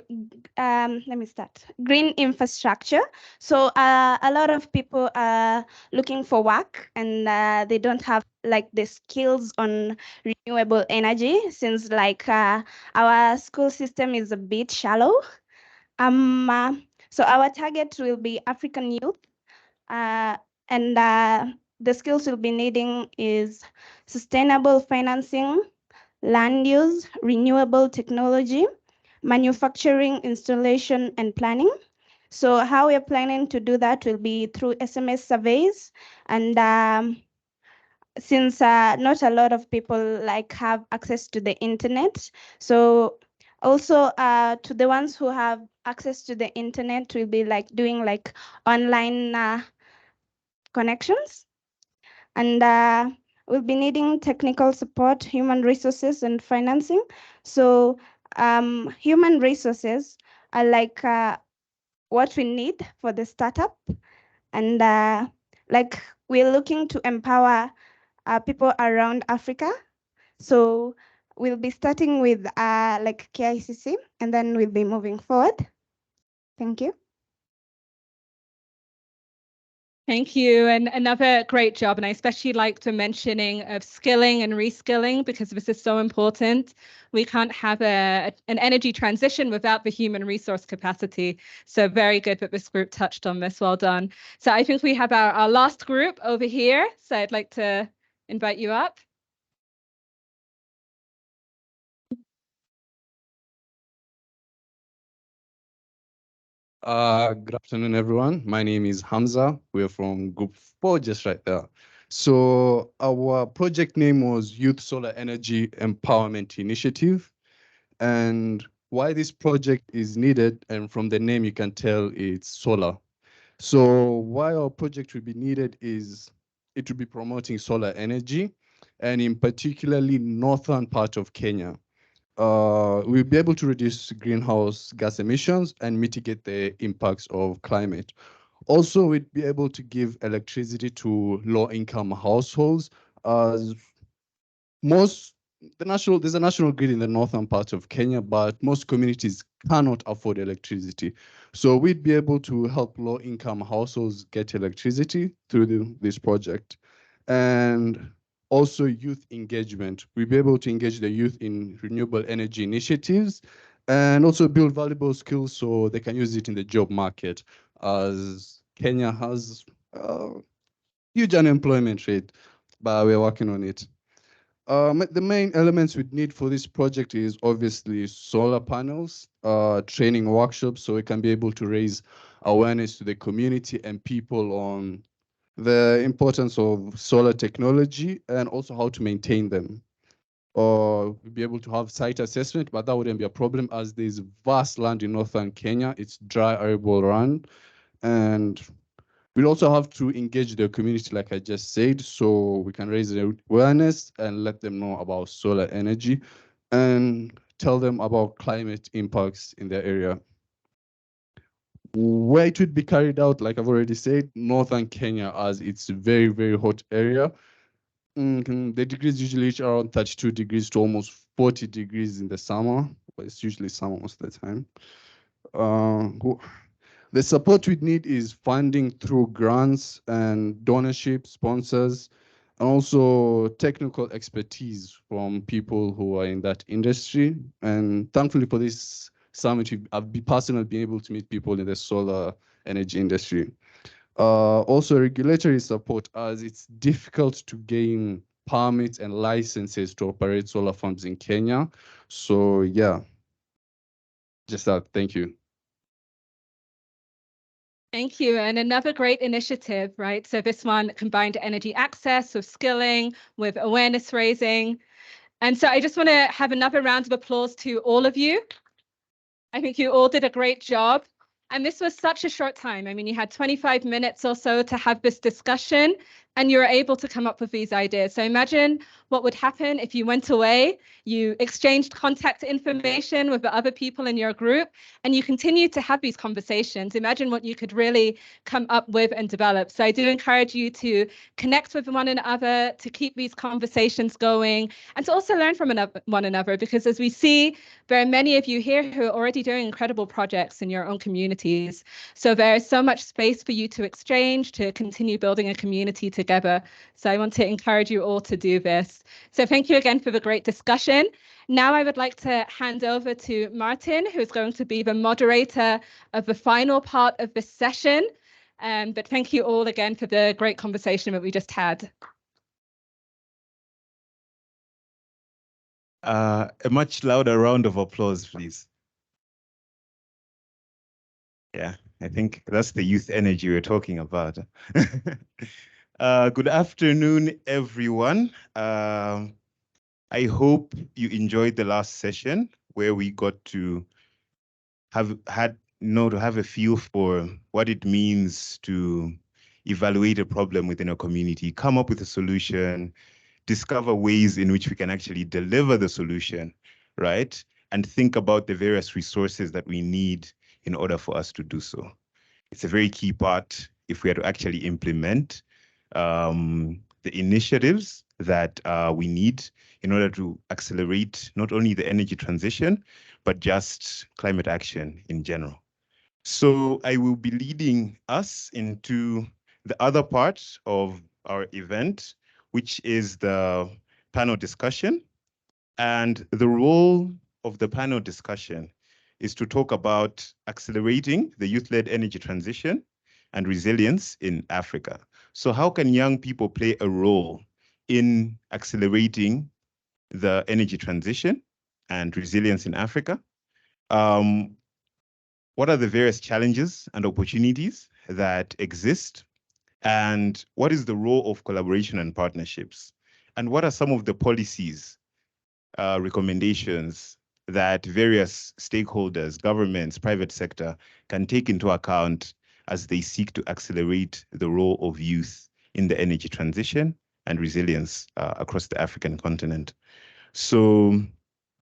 let me start green infrastructure. So a lot of people are looking for work, and they don't have like the skills on renewable energy, since like our school system is a bit shallow. So our target will be African youth, and the skills we'll be needing is sustainable financing, land use, renewable technology, manufacturing, installation, and planning. So how we're planning to do that will be through SMS surveys, and since not a lot of people like have access to the internet, so also to the ones who have access to the internet, we'll be like doing like online connections. And we'll be needing technical support, human resources, and financing. So human resources are like what we need for the startup. And like we're looking to empower people around Africa. So we'll be starting with like KICC, and then we'll be moving forward. Thank you. Thank you, and another great job. And I especially liked the mentioning of skilling and reskilling, because this is so important. We can't have an energy transition without the human resource capacity. So very good that this group touched on this. Well done. So I think we have our last group over here. So I'd like to invite you up. Good afternoon, everyone. My name is Hamza. We're from Group 4, just right there. So our project name was Youth Solar Energy Empowerment Initiative. And why this project is needed, and from the name you can tell it's solar. So why our project will be needed is it will be promoting solar energy, and in particularly northern part of Kenya. We'll be able to reduce greenhouse gas emissions and mitigate the impacts of climate. Also, we'd be able to give electricity to low-income households, as there's a national grid in the northern part of Kenya, but most communities cannot afford electricity. So we'd be able to help low-income households get electricity through this project. And also youth engagement. We'll be able to engage the youth in renewable energy initiatives and also build valuable skills so they can use it in the job market, as Kenya has a huge unemployment rate, but we're working on it. The main elements we'd need for this project is obviously solar panels, training workshops, so we can be able to raise awareness to the community and people on the importance of solar technology and also how to maintain them. Or we'll be able to have site assessment, but that wouldn't be a problem as there's vast land in northern Kenya. It's dry, arable land, and we'll also have to engage the community, like I just said, so we can raise the awareness and let them know about solar energy and tell them about climate impacts in their area. Where it would be carried out, like I've already said, northern Kenya, as it's a very, very hot area. The degrees usually reach around 32 degrees to almost 40 degrees in the summer, but it's usually summer most of the time. The support we need is funding through grants and donorship, sponsors, and also technical expertise from people who are in that industry. And thankfully for this summit, I've personally been able to meet people in the solar energy industry. Also regulatory support, as it's difficult to gain permits and licenses to operate solar farms in Kenya. So yeah, just that, thank you. Thank you. And another great initiative, right? So this one combined energy access with skilling, with awareness raising. And so I just want to have another round of applause to all of you. I think you all did a great job. And this was such a short time. I mean, you had 25 minutes or so to have this discussion, and you were able to come up with these ideas. So imagine what would happen if you went away, you exchanged contact information with the other people in your group, and you continued to have these conversations. Imagine what you could really come up with and develop. So I do encourage you to connect with one another, to keep these conversations going, and to also learn from one another, because as we see, there are many of you here who are already doing incredible projects in your own communities. So there is so much space for you to exchange, to continue building a community together. So I want to encourage you all to do this. So thank you again for the great discussion. Now I would like to hand over to Martin, who's going to be the moderator of the final part of this session. But thank you all again for the great conversation that we just had. A much louder round of applause, please. Yeah, I think that's the youth energy we're talking about. Good afternoon, everyone. I hope you enjoyed the last session where we got to have a feel for what it means to evaluate a problem within a community, come up with a solution, discover ways in which we can actually deliver the solution, right? And think about the various resources that we need in order for us to do so. It's a very key part if we are to actually implement the initiatives that we need in order to accelerate not only the energy transition, but just climate action in general. So I will be leading us into the other part of our event, which is the panel discussion. And the role of the panel discussion is to talk about accelerating the youth-led energy transition and resilience in Africa. So how can young people play a role in accelerating the energy transition and resilience in Africa? What are the various challenges and opportunities that exist? And what is the role of collaboration and partnerships? And what are some of the policies, recommendations that various stakeholders, governments, private sector can take into account as they seek to accelerate the role of youth in the energy transition and resilience across the African continent? So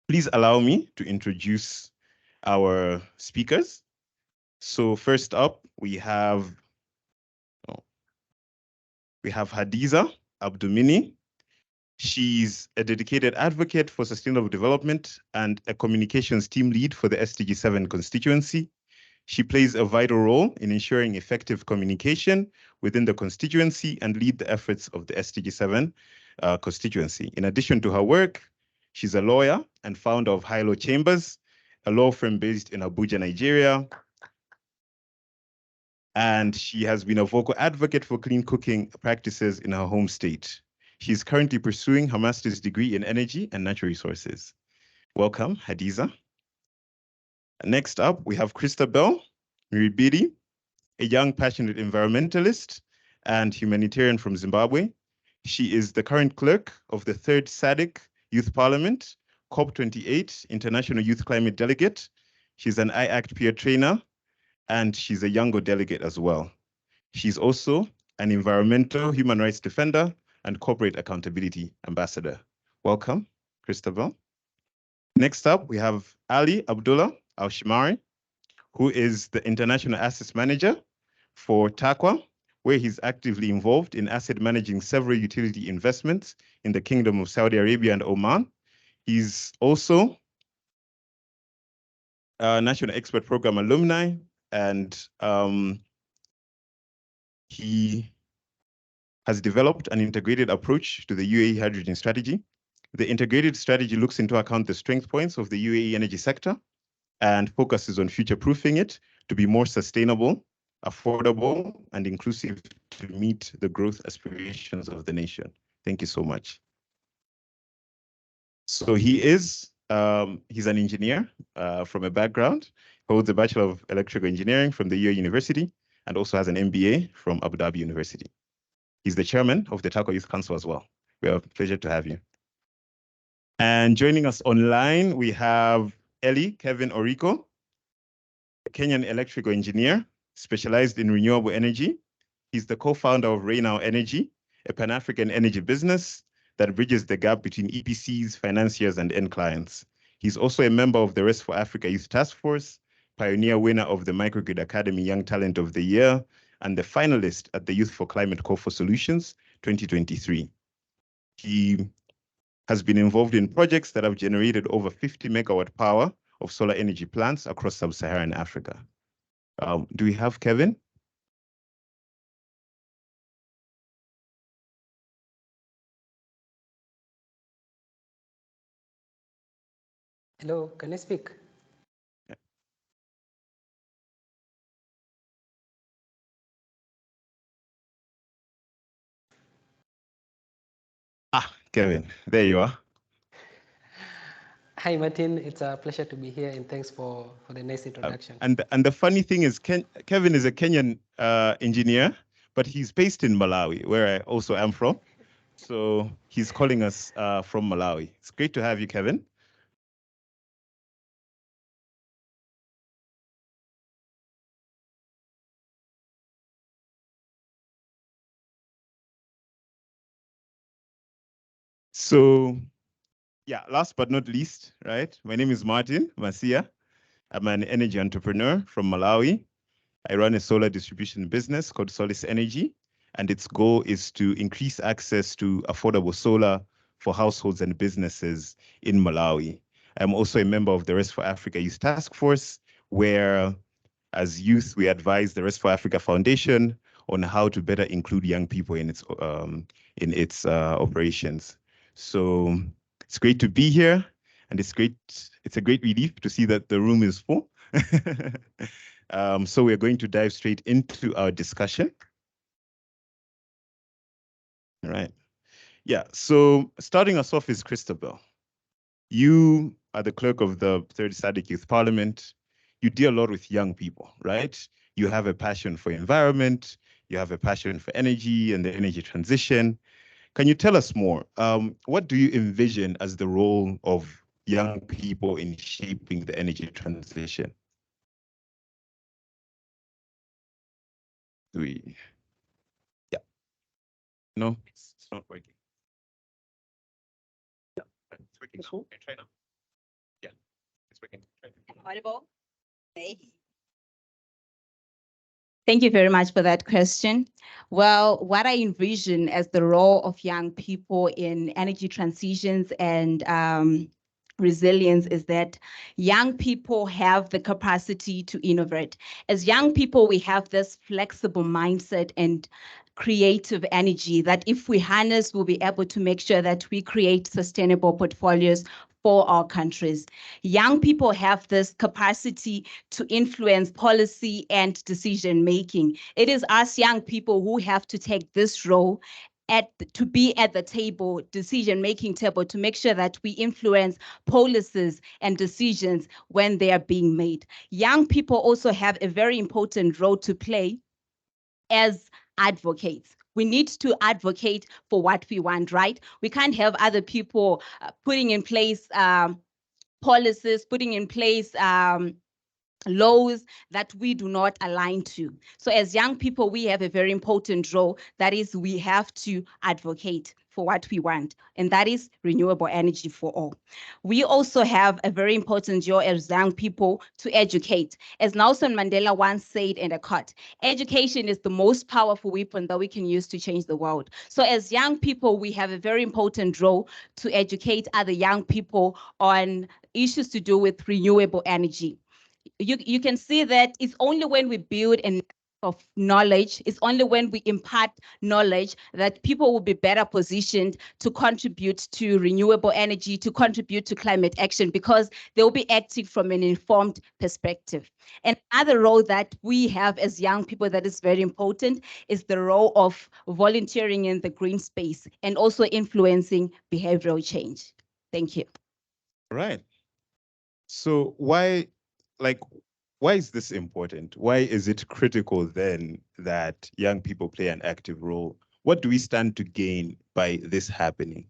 please allow me to introduce our speakers. So first up, we have Hadiza Abdumini. She's a dedicated advocate for sustainable development and a communications team lead for the SDG 7 constituency. She plays a vital role in ensuring effective communication within the constituency and lead the efforts of the SDG 7 constituency. In addition to her work, she's a lawyer and founder of High Law Chambers, a law firm based in Abuja, Nigeria. And she has been a vocal advocate for clean cooking practices in her home state. She's currently pursuing her master's degree in energy and natural resources. Welcome, Hadiza. Next up, we have Christabel Miribidi, a young passionate environmentalist and humanitarian from Zimbabwe. She is the current clerk of the 3rd SADC Youth Parliament, COP28 International Youth Climate Delegate. She's an IACT peer trainer, and she's a Yango delegate as well. She's also an environmental human rights defender and corporate accountability ambassador. Welcome, Christabel. Next up, we have Ali Abdullah Al-Shimari, who is the international assets manager for TAQWA, where he's actively involved in asset managing several utility investments in the Kingdom of Saudi Arabia and Oman. He's also a National Expert Program alumni, and he has developed an integrated approach to the UAE hydrogen strategy. The integrated strategy looks into account the strength points of the UAE energy sector and focuses on future-proofing it to be more sustainable, affordable, and inclusive to meet the growth aspirations of the nation. Thank you so much. So he's an engineer from a background, holds a Bachelor of Electrical Engineering from the UAE University, and also has an MBA from Abu Dhabi University. He's the chairman of the TAQWA Youth Council as well. We have a pleasure to have you. And joining us online, we have Kevin Oriko, a Kenyan electrical engineer specialized in renewable energy. He's the co-founder of Raynow Energy, a Pan-African energy business that bridges the gap between EPCs, financiers, and end clients. He's also a member of the Rest for Africa Youth Task Force, pioneer winner of the Microgrid Academy Young Talent of the Year, and the finalist at the Youth for Climate Call for Solutions 2023. He has been involved in projects that have generated over 50 megawatt power of solar energy plants across sub-Saharan Africa. Do we have Kevin? Hello, can I speak? Kevin, there you are. Hi, Martin. It's a pleasure to be here, and thanks for the nice introduction. And the funny thing is, Kevin is a Kenyan engineer, but he's based in Malawi, where I also am from. So he's calling us from Malawi. It's great to have you, Kevin. So yeah, last but not least, right? My name is Martin Masia. I'm an energy entrepreneur from Malawi. I run a solar distribution business called Solis Energy, and its goal is to increase access to affordable solar for households and businesses in Malawi. I'm also a member of the Rest for Africa Youth Task Force, where as youth, we advise the Rest for Africa Foundation on how to better include young people in its operations. So it's great to be here, and it's a great relief to see that the room is full. So we're going to dive straight into our discussion. All right. Yeah, so starting us off is Christabel. You are the clerk of the Third SADC Youth Parliament. You deal a lot with young people, right? You have a passion for environment, you have a passion for energy and the energy transition. Can you tell us more? What do you envision as the role of young people in shaping the energy transition? Yeah. No, it's not working. Yeah, it's working now. Okay, try now. Yeah, it's working. Audible? Thank you very much for that question. Well, what I envision as the role of young people in energy transitions and resilience is that young people have the capacity to innovate. As young people, we have this flexible mindset and creative energy that if we harness, we'll be able to make sure that we create sustainable portfolios for our countries. Young people have this capacity to influence policy and decision making. It is us young people who have to take this role to be at the table, decision-making table, to make sure that we influence policies and decisions when they are being made. Young people also have a very important role to play as advocates. We need to advocate for what we want, right? We can't have other people putting in place policies, putting in place laws that we do not align to. So as young people, we have a very important role. That is, we have to advocate for what we want, and that is renewable energy for all. We also have a very important role as young people to educate. As Nelson Mandela once said in a quote, education is the most powerful weapon that we can use to change the world. So as young people, we have a very important role to educate other young people on issues to do with renewable energy. You can see that it's only when we build a of knowledge, it's only when we impart knowledge that people will be better positioned to contribute to renewable energy, to contribute to climate action, because they'll be acting from an informed perspective. And another role that we have as young people that is very important is the role of volunteering in the green space and also influencing behavioral change. Thank you. All right. So why is this important? Why is it critical then that young people play an active role? What do we stand to gain by this happening?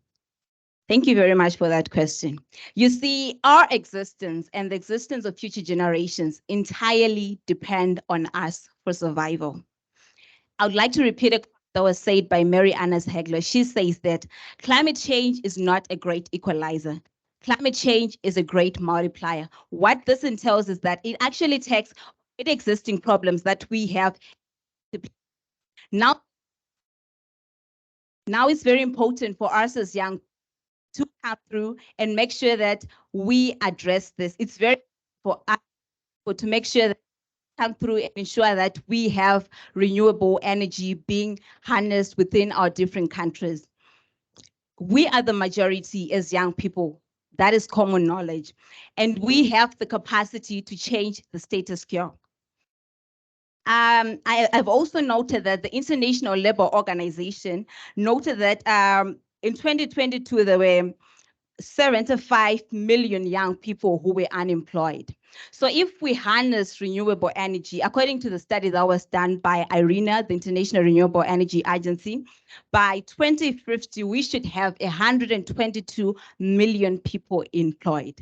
Thank you very much for that question. You see, our existence and the existence of future generations entirely depend on us for survival. I would like to repeat a quote that was said by Mary Annas Hegler. She says that climate change is not a great equalizer. Climate change is a great multiplier. What this entails is that it actually takes existing problems that we have. Now it's very important for us as young to come through and make sure that we address this. It's very for us to make sure that we come through and ensure that we have renewable energy being harnessed within our different countries. We are the majority as young people. That is common knowledge. And we have the capacity to change the status quo. I've also noted that the International Labour Organization noted that in 2022, there were 75 million young people who were unemployed. So if we harness renewable energy, according to the study that was done by IRENA, the International Renewable Energy Agency, by 2050, we should have 122 million people employed.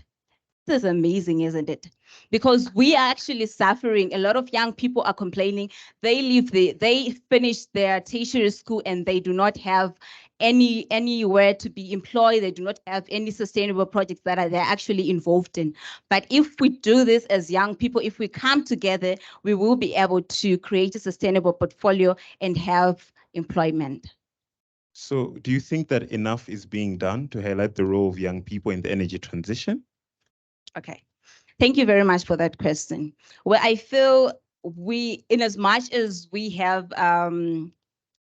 This is amazing, isn't it? Because we are actually suffering. A lot of young people are complaining. They finish their tertiary school and they do not have anywhere to be employed. They do not have any sustainable projects that they're actually involved in. But if we do this as young people, if we come together, we will be able to create a sustainable portfolio and have employment. So do you think that enough is being done to highlight the role of young people in the energy transition? Okay. Thank you very much for that question. Well, I feel in as much as we have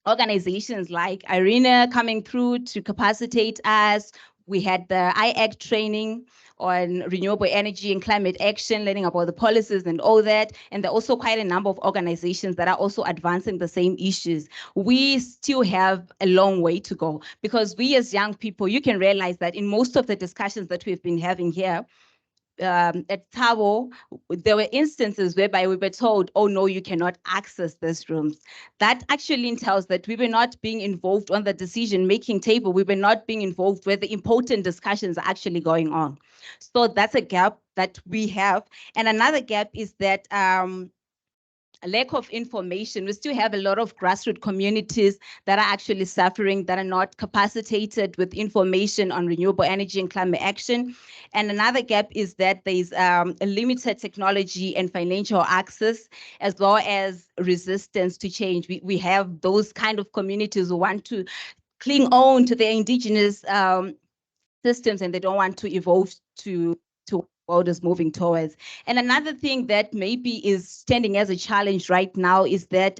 organizations like IRENA coming through to capacitate us, we had the IAC training on renewable energy and climate action, learning about the policies and all that. And there are also quite a number of organizations that are also advancing the same issues. We still have a long way to go because we as young people, you can realize that in most of the discussions that we've been having here, at Tabo, there were instances whereby we were told, oh no, you cannot access these rooms. That actually entails that we were not being involved on the decision-making table. We were not being involved where the important discussions are actually going on. So that's a gap that we have. And another gap is that lack of information. We still have a lot of grassroots communities that are actually suffering, that are not capacitated with information on renewable energy and climate action. And another gap is that there's a limited technology and financial access, as well as resistance to change. We have those kind of communities who want to cling on to their indigenous systems, and they don't want to evolve to world is moving towards. And another thing that maybe is standing as a challenge right now is that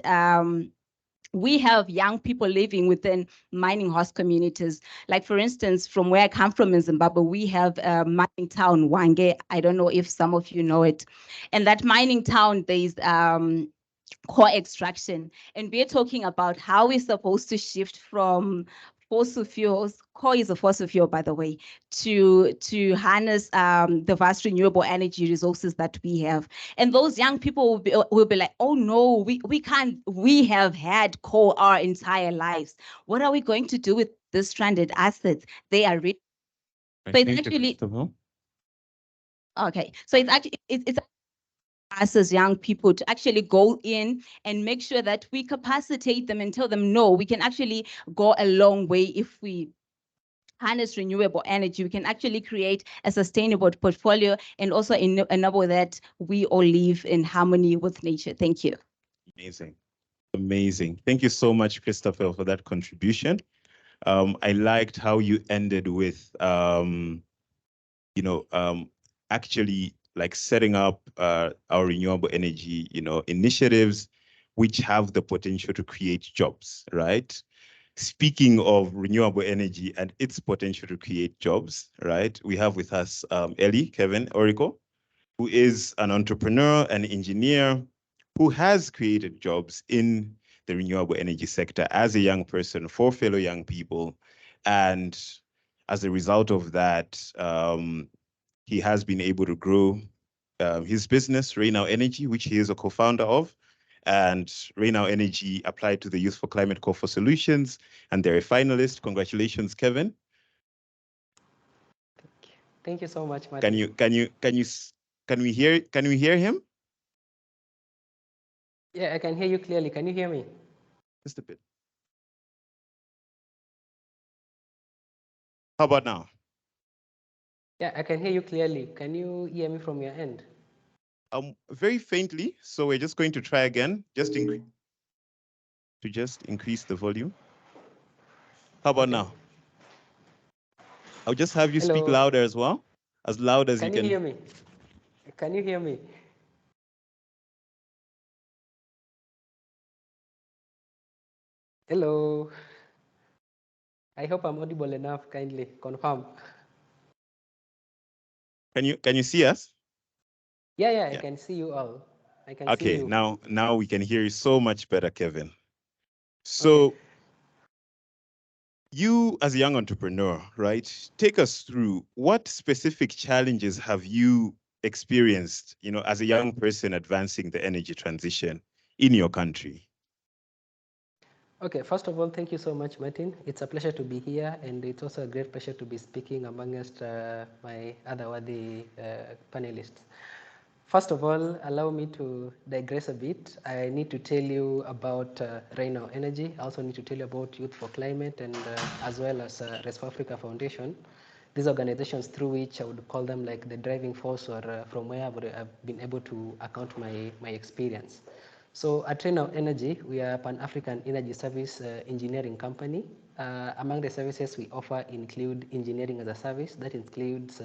we have young people living within mining host communities. Like for instance, from where I come from in Zimbabwe, we have a mining town, Wange. I don't know if some of you know it. And that mining town, there's core extraction. And we're talking about how we're supposed to shift from fossil fuels, coal is a fossil fuel, by the way, to harness the vast renewable energy resources that we have. And those young people will be like, oh no, we can't, we have had coal our entire lives. What are we going to do with this stranded assets? They are rich. So it's actually, okay, so it's actually, it's us as young people to actually go in and make sure that we capacitate them and tell them, no, we can actually go a long way if we harness renewable energy. We can actually create a sustainable portfolio and also enable that we all live in harmony with nature. Thank you. Amazing. Amazing. Thank you so much, Christopher, for that contribution. I liked how you ended with, actually like setting up our renewable energy, initiatives which have the potential to create jobs, right? Speaking of renewable energy and its potential to create jobs, right? We have with us Kevin Orico, who is an entrepreneur and engineer who has created jobs in the renewable energy sector as a young person for fellow young people. And as a result of that, he has been able to grow his business, Rain Now Energy, which he is a co-founder of. And Rain Now Energy applied to the Youth4Climate Call for Solutions, and they're a finalist. Congratulations, Kevin. Thank you so much, Martin. Can we hear him? Yeah, I can hear you clearly. Can you hear me? Just a bit. How about now? Yeah, I can hear you clearly. Can you hear me from your end? Very faintly. So we're just going to try again, just increase the volume. How about now? I'll just have you speak louder as well, as loud as you can. Can you hear me? Can you hear me? Hello. I hope I'm audible enough. Kindly confirm. Can you see us? Yeah, I can see you all. I can see you. Okay, now we can hear you so much better, Kevin. So you as a young entrepreneur, right? Take us through what specific challenges have you experienced, as a young person advancing the energy transition in your country? Okay, first of all, thank you so much, Martin. It's a pleasure to be here, and it's also a great pleasure to be speaking amongst my other worthy panelists. First of all, allow me to digress a bit. I need to tell you about Rain Now Energy. I also need to tell you about Youth for Climate and as well as Rest for Africa Foundation. These organizations through which I would call them like the driving force or from where I've been able to account my experience. So at Rain Now Energy, we are a Pan-African energy service engineering company. Among the services we offer include engineering as a service. That includes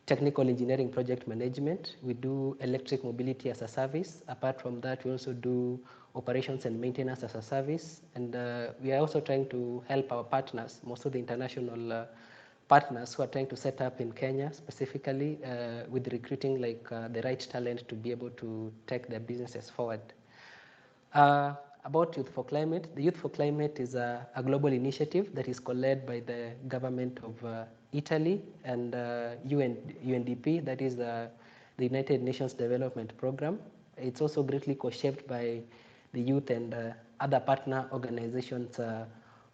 technical engineering project management. We do electric mobility as a service. Apart from that, we also do operations and maintenance as a service. And we are also trying to help our partners, most of the international partners who are trying to set up in Kenya specifically with recruiting like the right talent to be able to take their businesses forward. About Youth for Climate, the Youth for Climate is a global initiative that is co-led by the government of Italy and UNDP, that is the United Nations Development Program. It's also greatly co-shaped by the youth and other partner organizations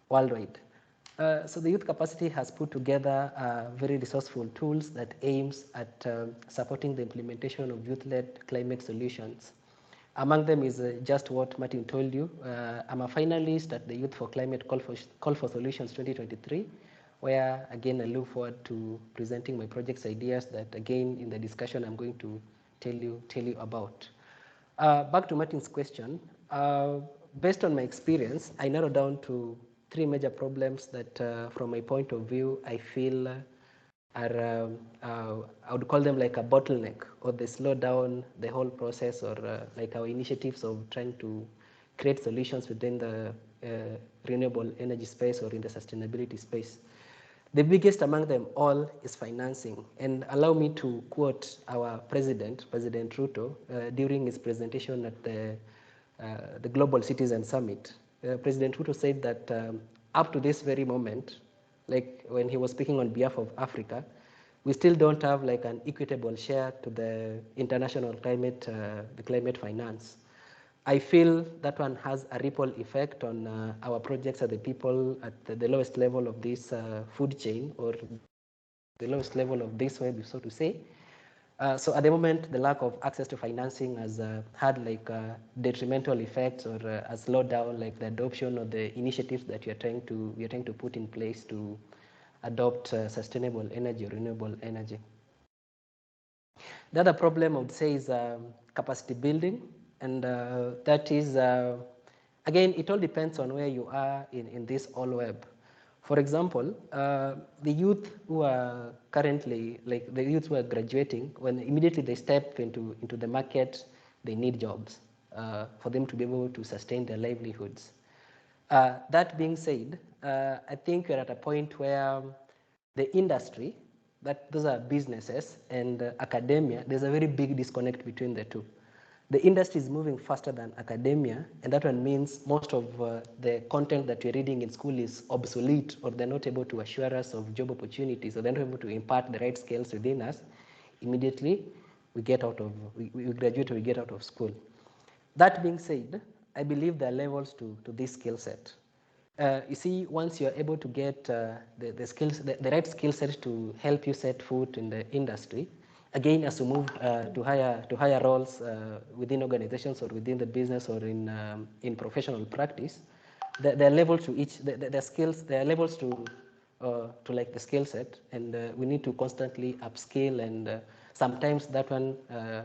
worldwide. So the Youth Capacity has put together very resourceful tools that aims at supporting the implementation of youth-led climate solutions. Among them is just what Martin told you. I'm a finalist at the Youth for Climate Call for Solutions 2023, where again I look forward to presenting my project's ideas that again in the discussion I'm going to tell you about. Back to Martin's question, based on my experience, I narrowed down to 3 major problems that from my point of view I feel are, I would call them like a bottleneck, or they slow down the whole process, or like our initiatives of trying to create solutions within the renewable energy space or in the sustainability space. The biggest among them all is financing. And allow me to quote our president, President Ruto, during his presentation at the Global Citizen Summit. President Ruto said that up to this very moment, like when he was speaking on behalf of Africa, we still don't have like an equitable share to the international climate, the climate finance. I feel that one has a ripple effect on our projects at the people at the lowest level of this food chain, or the lowest level of this web, so to say. So at the moment, the lack of access to financing has had like detrimental effects, or has slowed down like the adoption of the initiatives that we are trying to put in place to adopt sustainable energy, renewable energy. The other problem I would say is capacity building, and that is, again, it all depends on where you are in this all web. For example, the youth who are currently, like the youth who are graduating, when immediately they step into the market, they need jobs for them to be able to sustain their livelihoods. That being said, I think we're at a point where the industry, that those are businesses, and academia, there's a very big disconnect between the two. The industry is moving faster than academia, and that one means most of the content that we're reading in school is obsolete, or they're not able to assure us of job opportunities, or they're not able to impart the right skills within us. Immediately, we graduate or we get out of school. That being said, I believe there are levels to this skill set. You see, once you're able to get the skills, the right skill set to help you set foot in the industry, again, as you move to higher roles within organizations or within the business or in professional practice, there are levels to each, the skills, there are levels to like the skill set, and we need to constantly upskill, and sometimes that one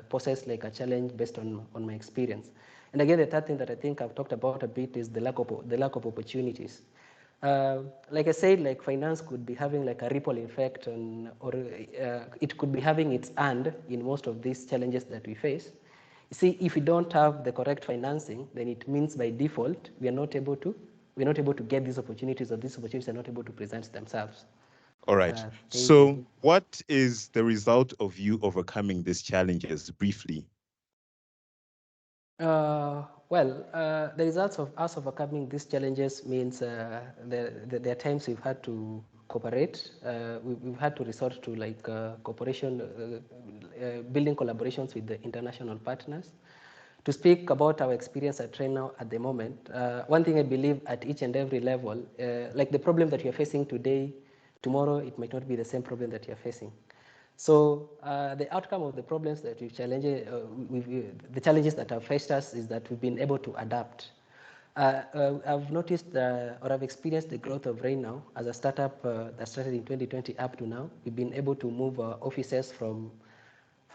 poses like a challenge based on my experience. And again, the third thing that I think I've talked about a bit is the lack of opportunities. Like I said, like finance could be having like a ripple effect on, or it could be having its hand in most of these challenges that we face. You see, if we don't have the correct financing, then it means by default we're not able to get these opportunities, or these opportunities are not able to present themselves. All right. So what is the result of you overcoming these challenges briefly? The results of us overcoming these challenges means there are times we've had to cooperate. We've had to resort to like cooperation, building collaborations with the international partners. To speak about our experience at Rain Now at the moment, one thing I believe at each and every level, like the problem that you're facing today, tomorrow it might not be the same problem that you're facing. So the outcome of the problems that the challenges that have faced us is that we've been able to adapt. I've noticed or I've experienced the growth of Rain now as a startup that started in 2020 up to now. We've been able to move offices from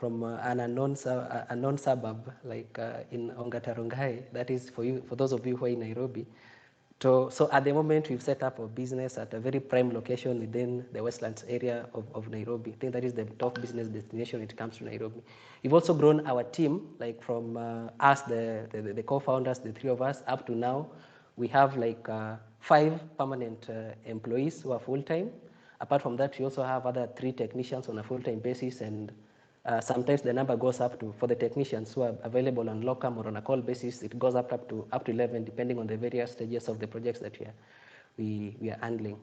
an unknown suburb like in Ongata-Rongai, that is for those of you who are in Nairobi. So at the moment, we've set up a business at a very prime location within the Westlands area of Nairobi. I think that is the top business destination when it comes to Nairobi. We've also grown our team, like from us, the co-founders, the three of us, up to now. We have like 5 permanent employees who are full-time. Apart from that, we also have other 3 technicians on a full-time basis, and sometimes the number goes up to, for the technicians who are available on locum or on a call basis, it goes up to 11, depending on the various stages of the projects that we are handling.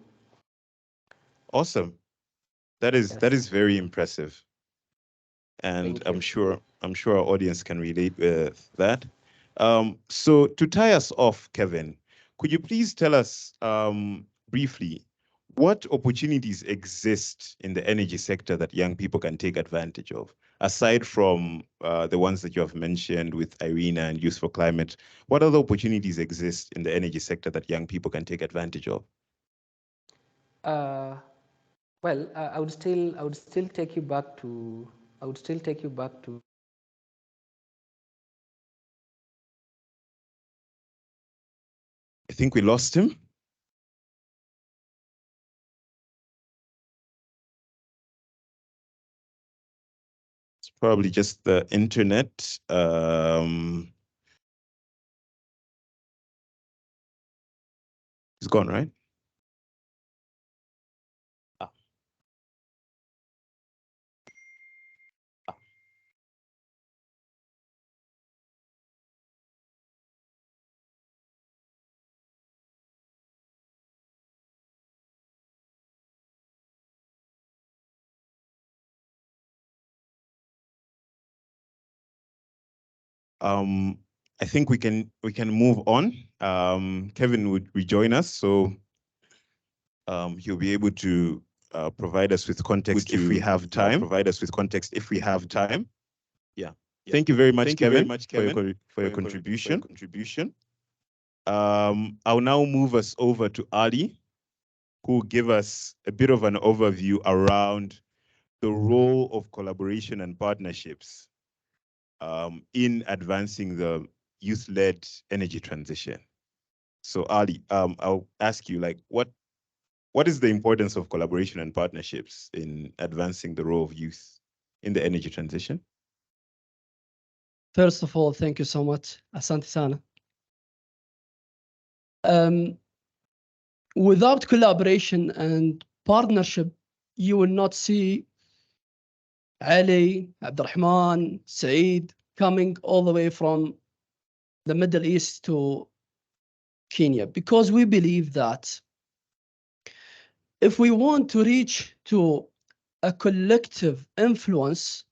Awesome. That is very impressive. And I'm sure our audience can relate with that. So to tie us off, Kevin, could you please tell us briefly what opportunities exist in the energy sector that young people can take advantage of, aside from the ones that you have mentioned with IRENA and Youth4Climate? What other opportunities exist in the energy sector that young people can take advantage of? Well, I would still take you back to. I think we lost him. It's probably just the internet. It's gone, right? I think we can move on. Kevin would rejoin us, so he'll be able to provide us with context if we have time. Yeah. Thank you very much, Kevin, for your contribution. I'll now move us over to Ali, who will give us a bit of an overview around the role of collaboration and partnerships in advancing the youth-led energy transition. So Ali, I'll ask you, like, what is the importance of collaboration and partnerships in advancing the role of youth in the energy transition? First of all, thank you so much, Asante Sana. Without collaboration and partnership, you will not see Ali, Abdurrahman, Saeed coming all the way from the Middle East to Kenya, because we believe that if we want to reach to a collective influence,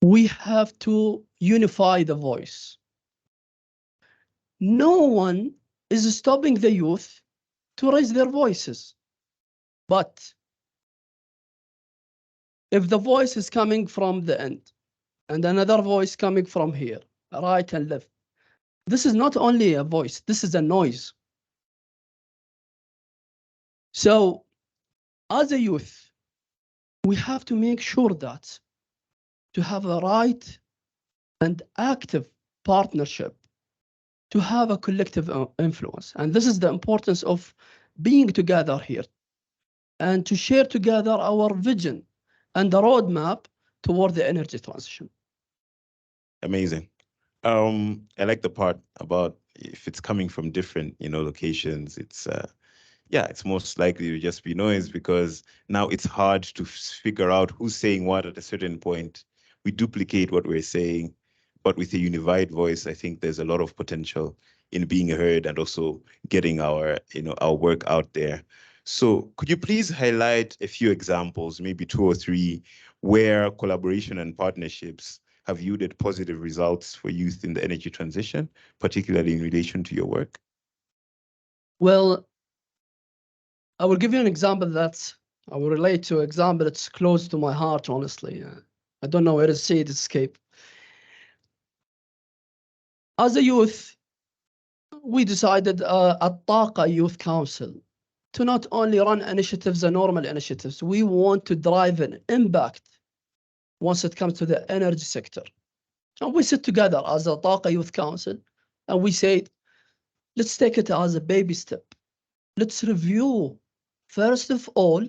we have to unify the voice. No one is stopping the youth to raise their voices. But if the voice is coming from the end and another voice coming from here, right and left, this is not only a voice, this is a noise. So as a youth, we have to make sure that to have a right and active partnership, to have a collective influence. And this is the importance of being together here and to share together our vision and the roadmap toward the energy transition. Amazing. I like the part about if it's coming from different, locations, it's it's most likely to just be noise, because now it's hard to figure out who's saying what at a certain point. We duplicate what we're saying, but with a unified voice, I think there's a lot of potential in being heard and also getting our work out there. So could you please highlight a few examples, maybe 2 or 3, where collaboration and partnerships have yielded positive results for youth in the energy transition, particularly in relation to your work? Well, I will give you an example that I will relate to an example that's close to my heart, honestly. I don't know where to say it escape. As a youth, we decided at Taqa Youth Council to not only run initiatives and normal initiatives, we want to drive an impact once it comes to the energy sector. And we sit together as a Taqa Youth Council and we said, let's take it as a baby step. Let's review, first of all,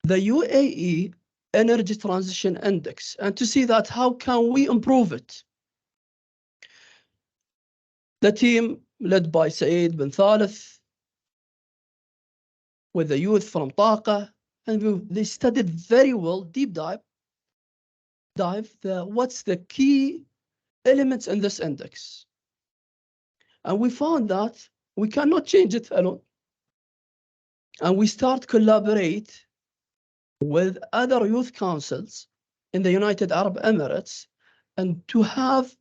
the UAE Energy Transition Index and to see that how can we improve it. The team led by Saeed bin Thalith with the youth from Taqa, and they studied very well, deep dive, what's the key elements in this index. And we found that we cannot change it alone. And we start collaborate with other youth councils in the United Arab Emirates and to have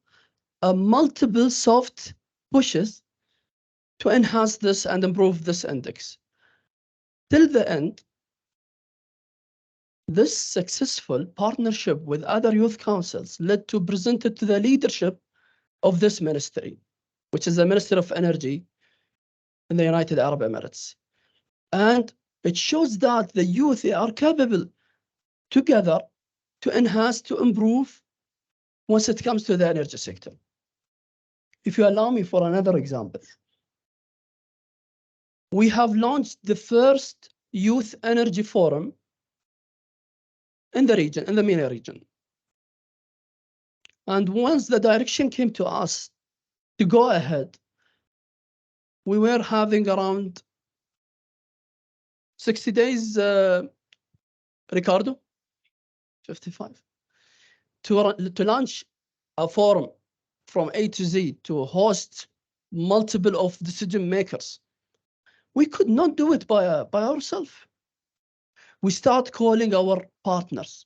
a multiple soft pushes to enhance this and improve this index. Till the end, this successful partnership with other youth councils led to presented to the leadership of this ministry, which is the Minister of Energy in the United Arab Emirates. And it shows that the youth are capable together to enhance, to improve once it comes to the energy sector. If you allow me for another example, we have launched the first Youth Energy Forum in the region, in the MENA region. And once the direction came to us to go ahead, we were having around 60 days, Ricardo, 55, to launch a forum from A to Z to host multiple of decision makers. We could not do it by ourselves. We start calling our partners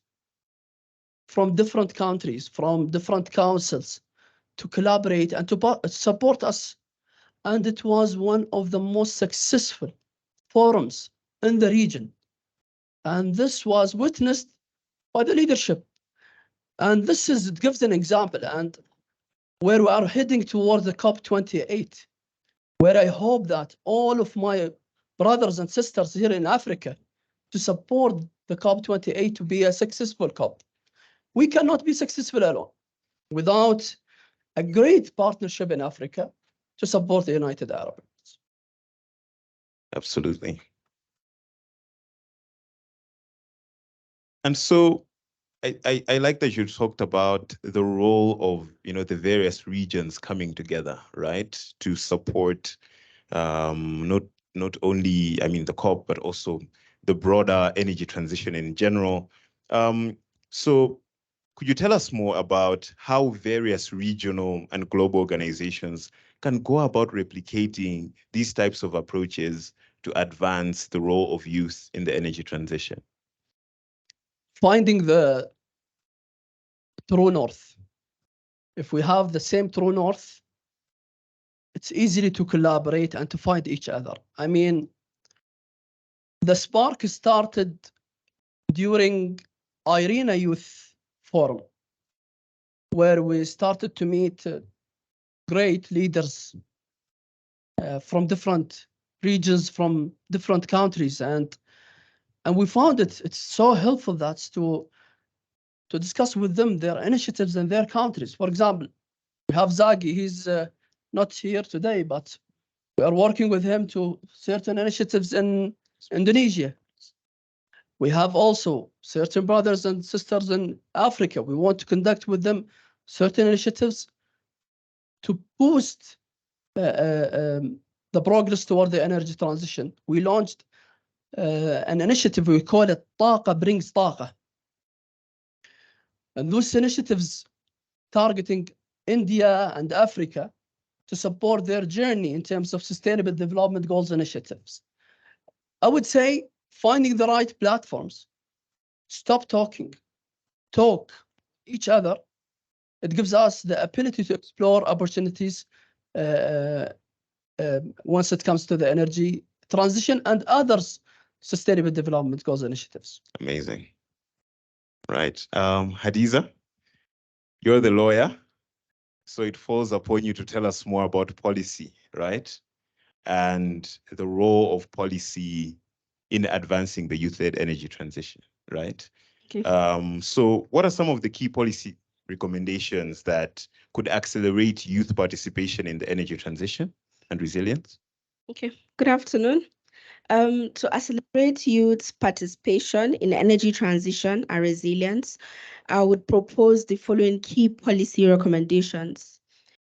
from different countries, from different councils to collaborate and to support us. And it was one of the most successful forums in the region. And this was witnessed by the leadership. And it gives an example and where we are heading toward the COP28, where I hope that all of my brothers and sisters here in Africa to support the COP28 to be a successful COP. We cannot be successful alone without a great partnership in Africa to support the United Arab Emirates. Absolutely. And so I like that you talked about the role of, the various regions coming together, right, to support not only, the COP, but also the broader energy transition in general. So could you tell us more about how various regional and global organizations can go about replicating these types of approaches to advance the role of youth in the energy transition? Finding the true north. If we have the same true north, it's easy to collaborate and to find each other. I mean, the spark started during IRENA Youth Forum, where we started to meet great leaders from different regions, from different countries, and we found it's so helpful that's to discuss with them their initiatives in their countries. For example, we have Zagi, he's not here today, but we are working with him to certain initiatives in Indonesia. We have also certain brothers and sisters in Africa. We want to conduct with them certain initiatives to boost the progress toward the energy transition. We launched an initiative, we call it Taqa Brings Taqa. And those initiatives targeting India and Africa to support their journey in terms of sustainable development goals initiatives. I would say finding the right platforms, stop talking, talk each other. It gives us the ability to explore opportunities once it comes to the energy transition and others Sustainable Development Goals initiatives. Amazing. Right. Hadiza, you're the lawyer, so it falls upon you to tell us more about policy, right? And the role of policy in advancing the youth-led energy transition, right? Okay. So what are some of the key policy recommendations that could accelerate youth participation in the energy transition and resilience? Okay, good afternoon. To accelerate youth participation in energy transition and resilience, I would propose the following key policy recommendations.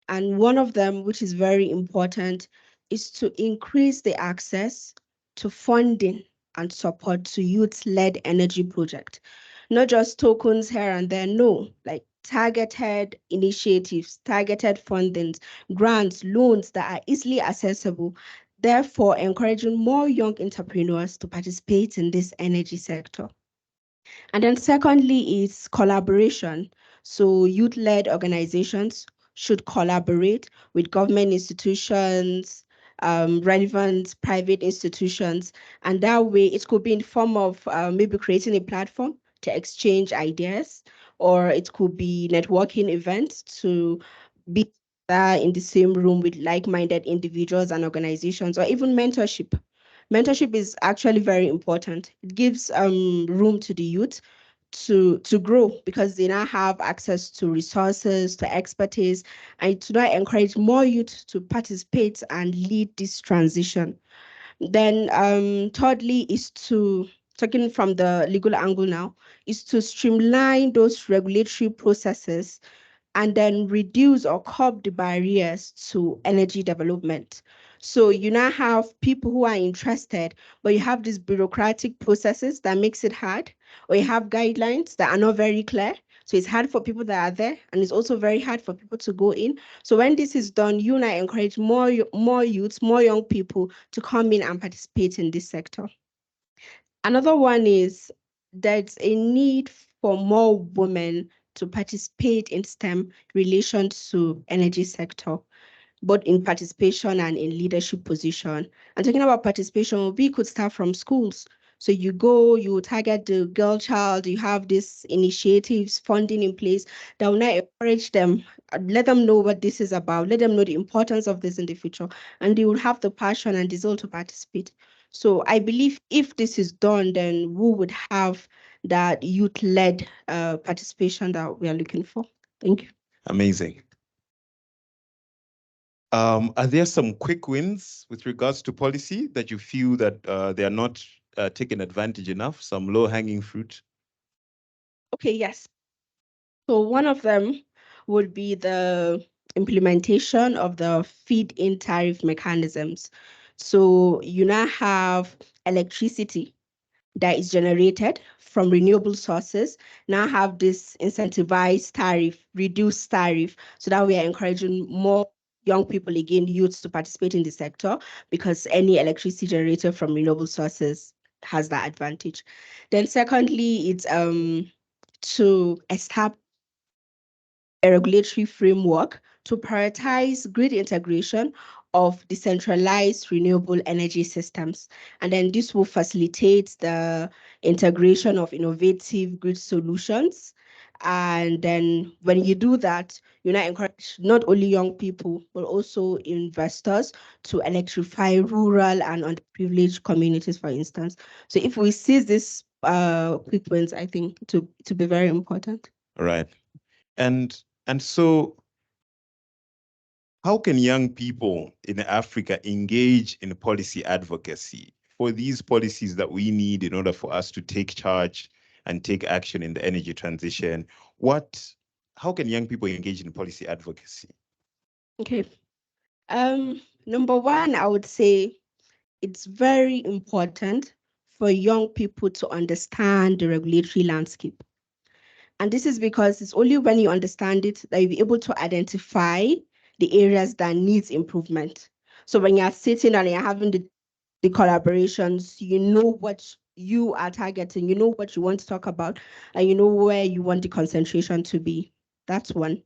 And one of them, which is very important, is to increase the access to funding and support to youth-led energy project. Not just tokens here and there, no, like targeted initiatives, targeted fundings, grants, loans that are easily accessible, therefore encouraging more young entrepreneurs to participate in this energy sector. And then secondly is collaboration. So youth-led organizations should collaborate with government institutions, relevant private institutions, and that way it could be in form of maybe creating a platform to exchange ideas, or it could be networking events to be in the same room with like-minded individuals and organizations, or even mentorship. Mentorship is actually very important. It gives room to the youth to grow because they now have access to resources, to expertise, and to now encourage more youth to participate and lead this transition. Then thirdly is to, talking from the legal angle now, is to streamline those regulatory processes and then reduce or curb the barriers to energy development. So you now have people who are interested, but you have these bureaucratic processes that makes it hard, or you have guidelines that are not very clear. So it's hard for people that are there, and it's also very hard for people to go in. So when this is done, you and I encourage more youths, more young people to come in and participate in this sector. Another one is there's a need for more women to participate in STEM relation to energy sector, both in participation and in leadership position. And talking about participation, we could start from schools. So you go, you target the girl child, you have these initiatives, funding in place that will now encourage them, let them know what this is about, let them know the importance of this in the future, and they will have the passion and desire to participate. So I believe if this is done, then we would have that youth-led participation that we are looking for. Thank you. Amazing. Are there some quick wins with regards to policy that you feel that they are not taken advantage enough, some low-hanging fruit? Okay, yes. So one of them would be the implementation of the feed-in tariff mechanisms. So you now have electricity that is generated from renewable sources, now have this incentivized tariff, reduced tariff, so that we are encouraging more young people, again, youths, to participate in the sector because any electricity generated from renewable sources has that advantage. Then secondly, it's to establish a regulatory framework to prioritize grid integration of decentralized renewable energy systems. And then this will facilitate the integration of innovative grid solutions. And then when you do that, you now encourage not only young people, but also investors to electrify rural and underprivileged communities, for instance. So if we seize this quick wins, I think to be very important. All right. And so how can young people in Africa engage in policy advocacy for these policies that we need in order for us to take charge and take action in the energy transition? How can young people engage in policy advocacy? Okay. Number one, I would say it's very important for young people to understand the regulatory landscape. And this is because it's only when you understand it that you'll be able to identify the areas that needs improvement. So when you're sitting and you're having the collaborations, you know what you are targeting, you know what you want to talk about, and you know where you want the concentration to be. That's one.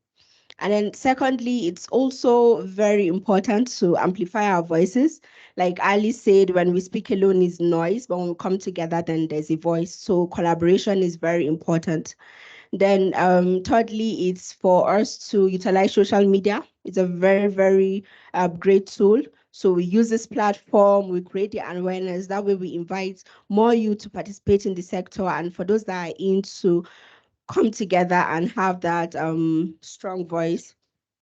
And then secondly, it's also very important to amplify our voices. Like Ali said, when we speak alone is noise, but when we come together, then there's a voice. So collaboration is very important. Then thirdly, it's for us to utilize social media. It's a very, very great tool. So we use this platform, we create the awareness. That way we invite more youth to participate in the sector. And for those that are into come together and have that strong voice.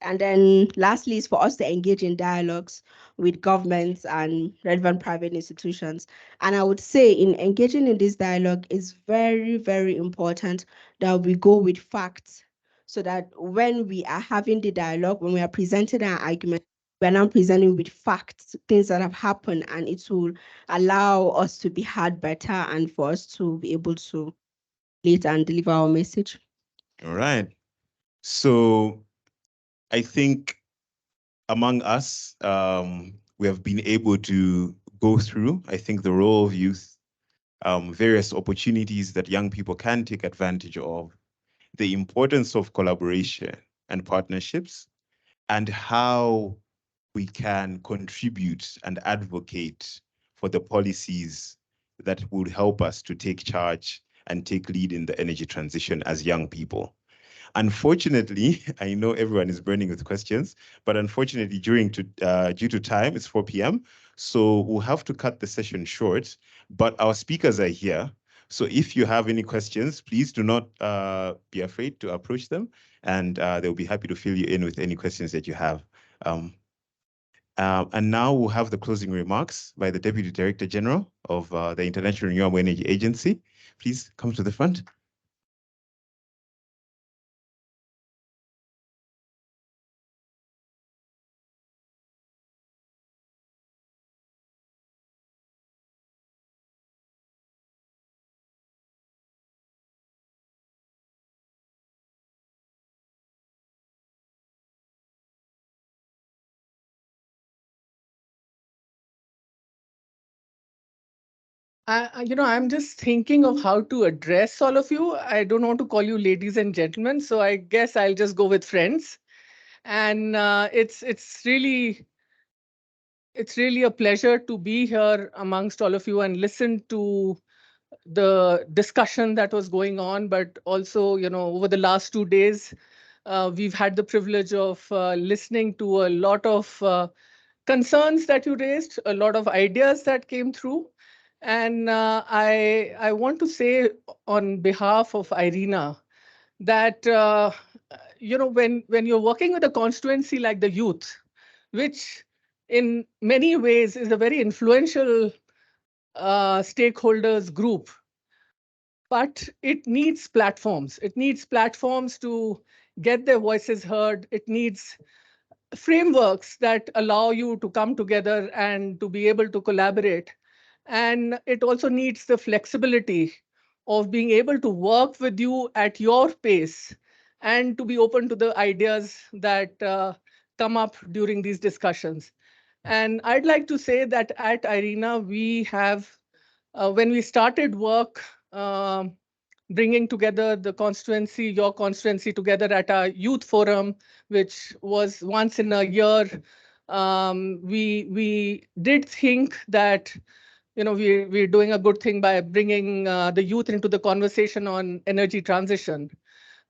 And then lastly is for us to engage in dialogues with governments and relevant private institutions. And I would say in engaging in this dialogue is very, very important that we go with facts so that when we are having the dialogue, when we are presenting our argument, we're now presenting with facts, things that have happened, and it will allow us to be heard better and for us to be able to lead and deliver our message. All right. So I think among us, we have been able to go through, I think, the role of youth, various opportunities that young people can take advantage of, the importance of collaboration and partnerships, and how we can contribute and advocate for the policies that would help us to take charge and take lead in the energy transition as young people. Unfortunately, I know everyone is burning with questions, but unfortunately, due to time, it's 4 p.m. So we'll have to cut the session short, but our speakers are here. So if you have any questions, please do not be afraid to approach them, and they'll be happy to fill you in with any questions that you have. And now we'll have the closing remarks by the Deputy Director General of the International Renewable Energy Agency. Please come to the front. I'm just thinking of how to address all of you. I don't want to call you ladies and gentlemen, so I guess I'll just go with friends. And it's really a pleasure to be here amongst all of you and listen to the discussion that was going on. But also, over the last 2 days, we've had the privilege of listening to a lot of concerns that you raised, a lot of ideas that came through. And I want to say on behalf of Irina that when you're working with a constituency like the youth, which in many ways is a very influential stakeholders group, but it needs platforms. It needs platforms to get their voices heard. It needs frameworks that allow you to come together and to be able to collaborate. And it also needs the flexibility of being able to work with you at your pace and to be open to the ideas that come up during these discussions. And I'd like to say that at IRENA, we have, when we started work, bringing together the constituency, your constituency together at our youth forum, which was once in a year, we did think that we're doing a good thing by bringing the youth into the conversation on energy transition.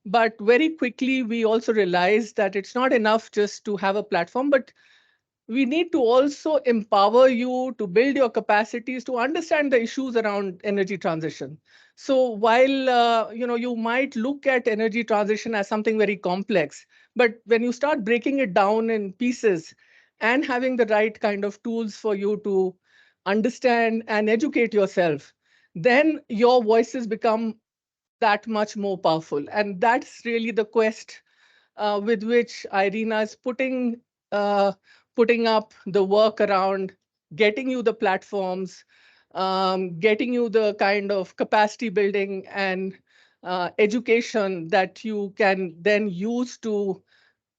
But very quickly, we also realized that it's not enough just to have a platform, but we need to also empower you to build your capacities to understand the issues around energy transition. So while you might look at energy transition as something very complex, but when you start breaking it down in pieces and having the right kind of tools for you to understand and educate yourself, then your voices become that much more powerful. And that's really the quest with which Irina is putting up the work around getting you the platforms, getting you the kind of capacity building and education that you can then use to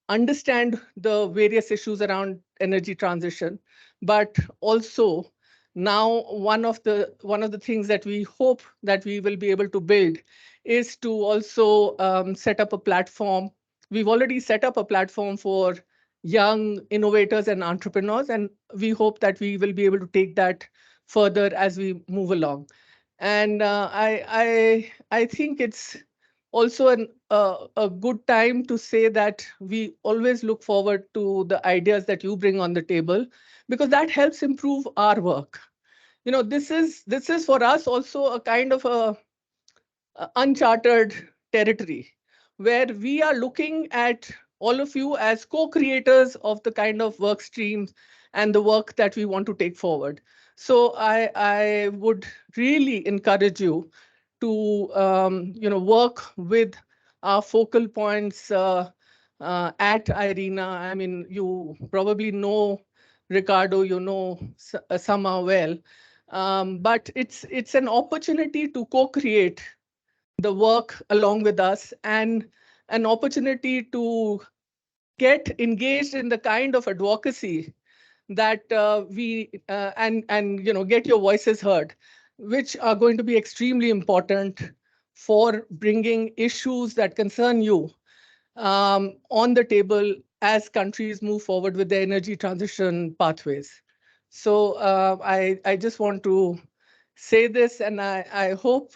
understand the various issues around energy transition. But also now one of the things that we hope that we will be able to build is to also set up a platform we've already set up a platform for young innovators and entrepreneurs, and we hope that we will be able to take that further as we move along. And I think it's also a good time to say that we always look forward to the ideas that you bring on the table, because that helps improve our work. You know, this is for us also a kind of a uncharted territory, where we are looking at all of you as co-creators of the kind of work streams and the work that we want to take forward. So I would really encourage you to work with our focal points at IRENA. I mean, you probably know Ricardo, you know Sama well, but it's an opportunity to co-create the work along with us, and an opportunity to get engaged in the kind of advocacy that we and get your voices heard, which are going to be extremely important for bringing issues that concern you on the table as countries move forward with their energy transition pathways. So I just want to say this, and I hope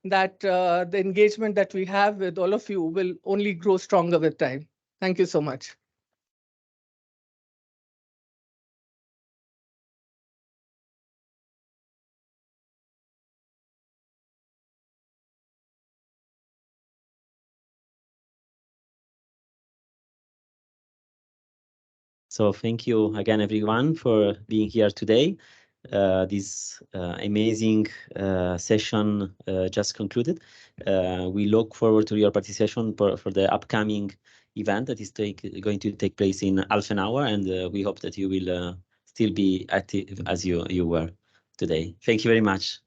that the engagement that we have with all of you will only grow stronger with time. Thank you so much. So thank you again, everyone, for being here today. This amazing session just concluded. We look forward to your participation for the upcoming event that is going to take place in half an hour, and we hope that you will still be active as you were today. Thank you very much.